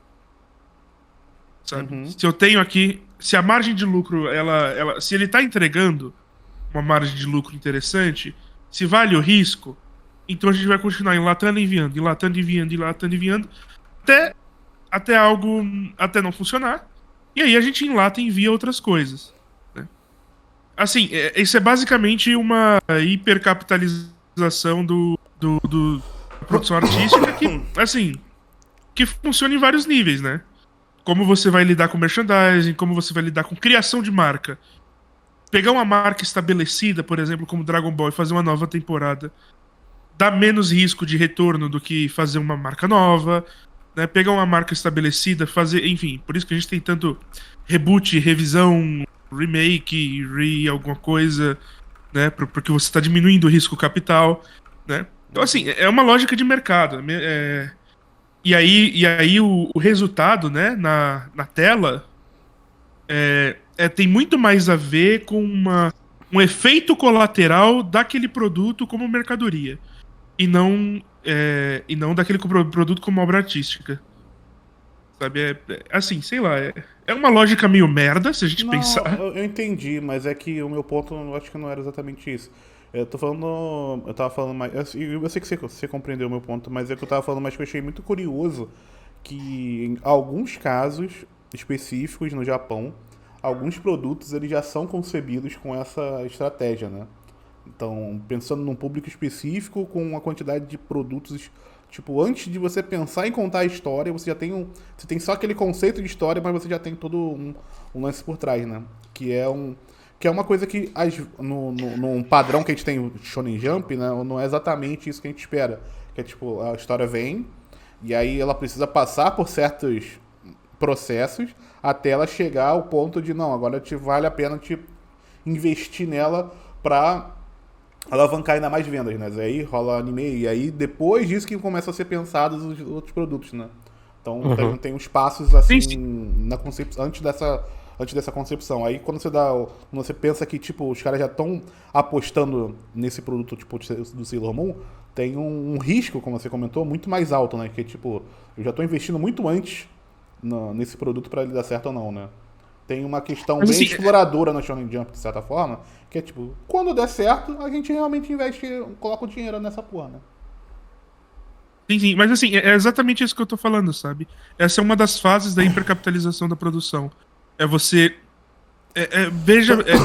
Sabe? Se eu tenho aqui, se a margem de lucro, se ele tá entregando uma margem de lucro interessante, se vale o risco, então a gente vai continuar enlatando e enviando, até não funcionar. E aí a gente enlata e envia outras coisas. Né? Assim, isso é basicamente uma hipercapitalização da produção artística que, assim, que funciona em vários níveis, né? Como você vai lidar com merchandising, como você vai lidar com criação de marca. Pegar uma marca estabelecida, por exemplo, como Dragon Ball, e fazer uma nova temporada, dá menos risco de retorno do que fazer uma marca nova, né? Pegar uma marca estabelecida, fazer, enfim, por isso que a gente tem tanto reboot, revisão, remake, alguma coisa, né? Porque você está diminuindo o risco capital, né? Então, assim, é uma lógica de mercado. E aí o resultado, né, na tela tem muito mais a ver com um efeito colateral daquele produto como mercadoria. E não daquele produto como obra artística. Sabe? Assim, sei lá. É uma lógica meio merda, se a gente pensar. Eu entendi, mas é que o meu ponto eu acho que não era exatamente isso. Eu tava falando mais. Eu sei que você compreendeu o meu ponto, mas é que eu tava falando mais que eu achei muito curioso que em alguns casos específicos no Japão, alguns produtos eles já são concebidos com essa estratégia, né? Então, pensando num público específico, com uma quantidade de produtos, tipo, antes de você pensar em contar a história, você tem só aquele conceito de história, mas você já tem todo um lance por trás, né? Que é uma coisa que num padrão que a gente tem no Shonen Jump, né, não é exatamente isso que a gente espera. Que é tipo, a história vem, e aí ela precisa passar por certos processos até ela chegar ao ponto de, não, agora vale a pena investir nela pra alavancar ainda mais vendas, né? Aí rola anime, e aí depois disso que começam a ser pensados os outros produtos, né? Então tem uns passos assim na concepção, antes dessa concepção. Aí quando você pensa que tipo os caras já estão apostando nesse produto tipo do Sailor Moon, tem um risco, como você comentou, muito mais alto, né? Que tipo, eu já estou investindo muito antes nesse produto para ele dar certo ou não, né? Tem uma questão bem exploradora no Shonen Jump, de certa forma, que é tipo, quando der certo, a gente realmente investe, coloca o dinheiro nessa porra, né? Sim, mas assim, é exatamente isso que eu tô falando, sabe? Essa é uma das fases da hipercapitalização da produção.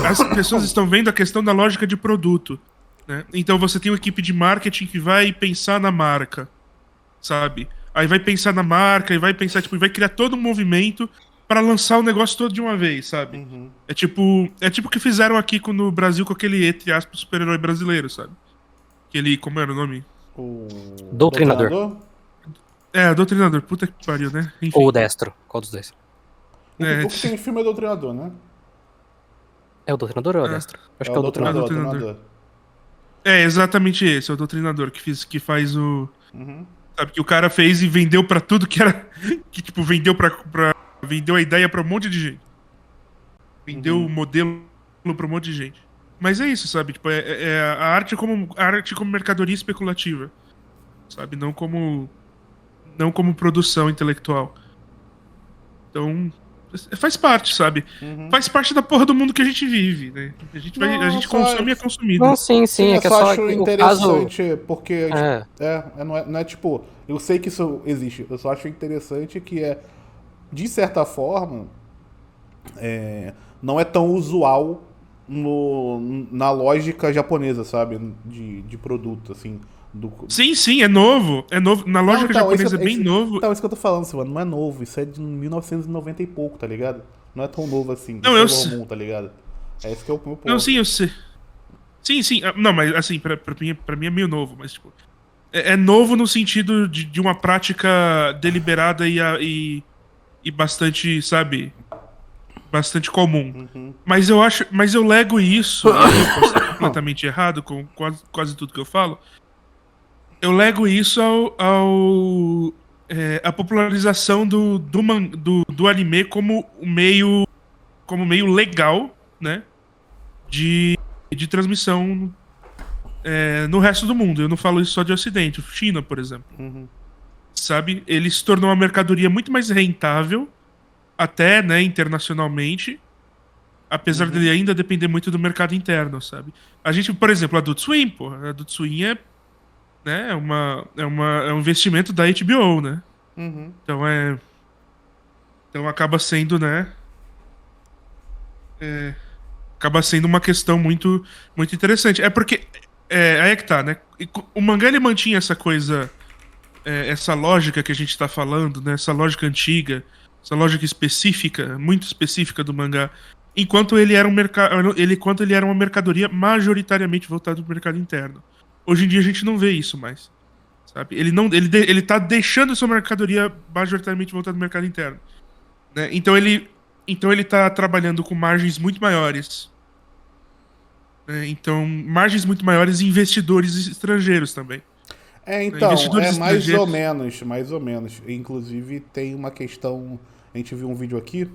As pessoas estão vendo a questão da lógica de produto, né? Então você tem uma equipe de marketing que vai pensar na marca, sabe? Aí vai pensar na marca e vai pensar, tipo, vai criar todo um movimento para lançar o negócio todo de uma vez, sabe? É tipo o que fizeram aqui no Brasil com aquele, entre aspas, super-herói brasileiro, sabe? Aquele, como era o nome? O Doutrinador. Doutrinador, puta que pariu, né? Enfim. Ou o Destro, qual dos dois? O que tem filme é Doutrinador, né? É o Doutrinador ou é o Destro? Acho que é o Doutrinador. É exatamente esse, é o Doutrinador que faz o... Sabe, que o cara fez e vendeu pra tudo que era... Que, tipo, vendeu vendeu a ideia pra um monte de gente. Vendeu o modelo pra um monte de gente. Mas é isso, sabe? Tipo, a arte como mercadoria especulativa. Sabe? Não como produção intelectual. Então, faz parte, sabe? Faz parte da porra do mundo que a gente vive, né? A gente consome e é consumido. Não, sim, é que eu é só acho interessante, porque não é tipo, eu sei que isso existe, eu só acho interessante que de certa forma, não é tão usual na lógica japonesa, sabe? De produto, assim. Sim, é novo. É novo. Na lógica japonesa é bem novo. Então, isso que eu tô falando, Silvano, não é novo. Isso é de 1990 e pouco, tá ligado? Não é tão novo assim. Não, eu sei. Comum, tá ligado? É esse que é o meu ponto. Não, sim, eu sei. Sim. Não, mas assim, pra mim é meio novo, mas tipo... É novo no sentido de uma prática deliberada e bastante, sabe... Bastante comum. Mas eu lego isso, e eu posso estar completamente errado com quase tudo que eu falo. Eu lego isso a popularização do anime como meio legal, né? De transmissão no resto do mundo. Eu não falo isso só de Ocidente. China, por exemplo. Sabe? Ele se tornou uma mercadoria muito mais rentável, até, né, internacionalmente, apesar dele ainda depender muito do mercado interno, sabe? A gente, por exemplo, a Adult Swim, pô. A Adult Swim né, é um investimento da HBO, né? Então Então acaba sendo, né? Acaba sendo uma questão muito, muito interessante. É porque. Aí é que tá, né? O mangá ele mantinha essa coisa. Essa lógica que a gente tá falando, né? Essa lógica antiga. Essa lógica específica, muito específica do mangá. Enquanto ele era enquanto ele era uma mercadoria majoritariamente voltada pro mercado interno. Hoje em dia a gente não vê isso mais. Sabe? Ele tá deixando essa mercadoria majoritariamente voltada pro mercado interno. Né? Então ele tá trabalhando com margens muito maiores. Né? Então, margens muito maiores e investidores estrangeiros também. Então, Investidores mais ou estrangeiros. menos, mais ou menos. Inclusive, tem uma questão, a gente viu um vídeo aqui,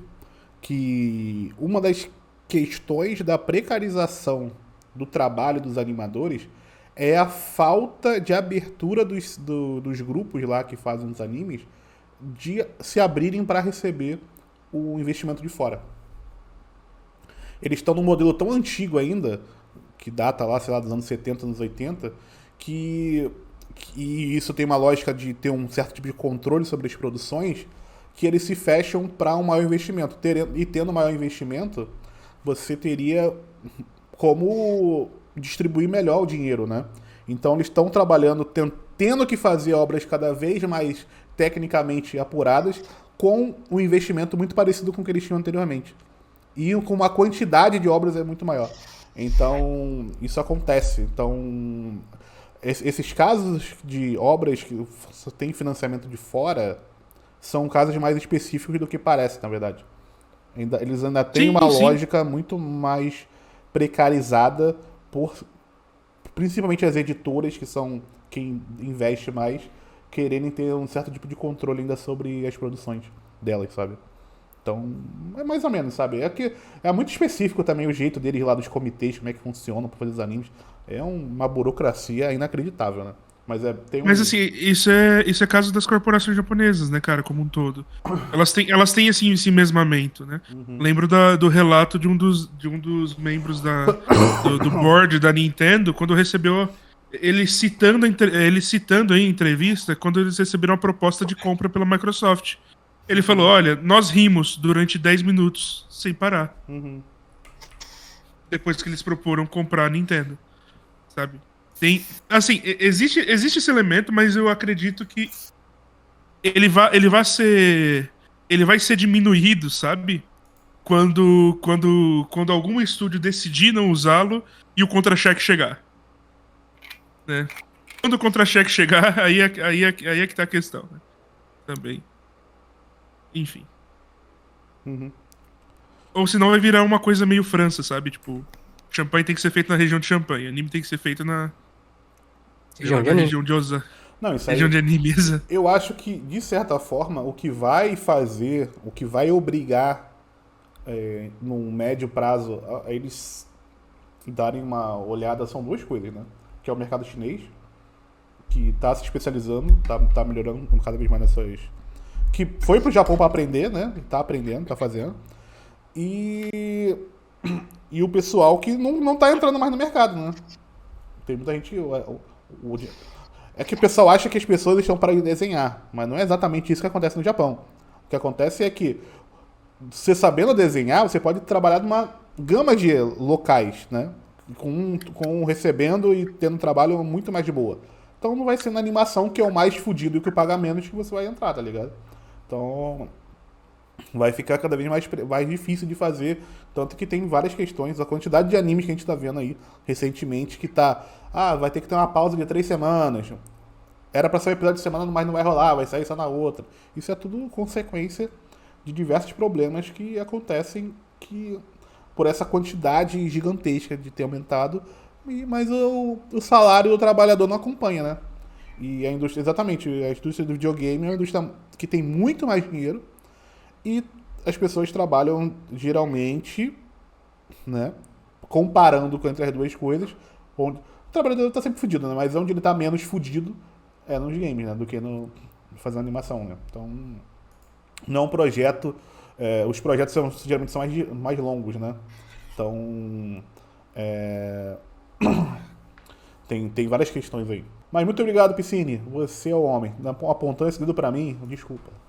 que uma das questões da precarização do trabalho dos animadores é a falta de abertura dos grupos lá que fazem os animes de se abrirem para receber o investimento de fora. Eles estão num modelo tão antigo ainda, que data lá, sei lá, dos anos 70, anos 80, que isso tem uma lógica de ter um certo tipo de controle sobre as produções, que eles se fecham para um maior investimento. E tendo maior investimento, você teria como distribuir melhor o dinheiro, né? Então eles estão trabalhando, tendo que fazer obras cada vez mais tecnicamente apuradas, com um investimento muito parecido com o que eles tinham anteriormente. E com uma quantidade de obras muito maior. Então, isso acontece. Então, esses casos de obras que têm financiamento de fora são casos mais específicos do que parece, na verdade. Eles ainda têm uma lógica muito mais precarizada por principalmente as editoras, que são quem investe mais, quererem ter um certo tipo de controle ainda sobre as produções delas, sabe? Então, é mais ou menos, sabe? É muito específico também o jeito deles lá dos comitês, como é que funcionam pra fazer os animes. É uma burocracia inacreditável, né? Mas assim, isso é caso das corporações japonesas, né, cara, como um todo. Elas têm assim, esse mesmamento, né? Lembro do relato de um dos membros do board da Nintendo, quando recebeu. Ele citando em entrevista, quando eles receberam a proposta de compra pela Microsoft. Ele falou, olha, nós rimos durante 10 minutos, sem parar. Depois que eles proporam comprar a Nintendo, sabe? Assim, existe esse elemento, mas eu acredito que ele vai ser diminuído, sabe? Quando algum estúdio decidir não usá-lo e o contra-cheque chegar. Né? Quando o contra-cheque chegar, aí é que tá a questão, né? Também. Enfim. Ou senão vai virar uma coisa meio França, sabe? Tipo, champanhe tem que ser feito na região de Champanhe, anime tem que ser feito na região de Osaka. Não, isso aí, região de anime. Eu acho que, de certa forma, o que vai obrigar num médio prazo a eles darem uma olhada são duas coisas, né? Que é o mercado chinês, que tá se especializando, tá melhorando cada vez mais nessas... Que foi pro Japão para aprender, né? Tá aprendendo, tá fazendo. E o pessoal que não tá entrando mais no mercado, né? Tem muita gente... É que o pessoal acha que as pessoas estão para desenhar, mas não é exatamente isso que acontece no Japão. O que acontece é que, você sabendo desenhar, você pode trabalhar numa gama de locais, né? Recebendo e tendo um trabalho muito mais de boa. Então não vai ser na animação, que é o mais fodido e que paga menos, que você vai entrar, tá ligado? Então vai ficar cada vez mais difícil de fazer. Tanto que tem várias questões. A quantidade de animes que a gente tá vendo aí recentemente, que tá... vai ter que ter uma pausa de 3 semanas. Era pra sair um episódio de semana, mas não vai rolar, vai sair só na outra. Isso é tudo consequência de diversos problemas que acontecem por essa quantidade gigantesca de ter aumentado, mas o salário do trabalhador não acompanha, né? E a indústria, exatamente, a indústria do videogame é uma indústria que tem muito mais dinheiro e as pessoas trabalham geralmente, né, comparando entre as duas coisas, trabalhador tá sempre fudido, né? Mas onde ele tá menos fudido é nos games, né? Do que no fazendo animação, né? Então, não é um projeto... os projetos geralmente são mais longos, né? Então, tem várias questões aí. Mas muito obrigado, Piscine. Você é o homem. Apontando esse dedo pra mim, desculpa.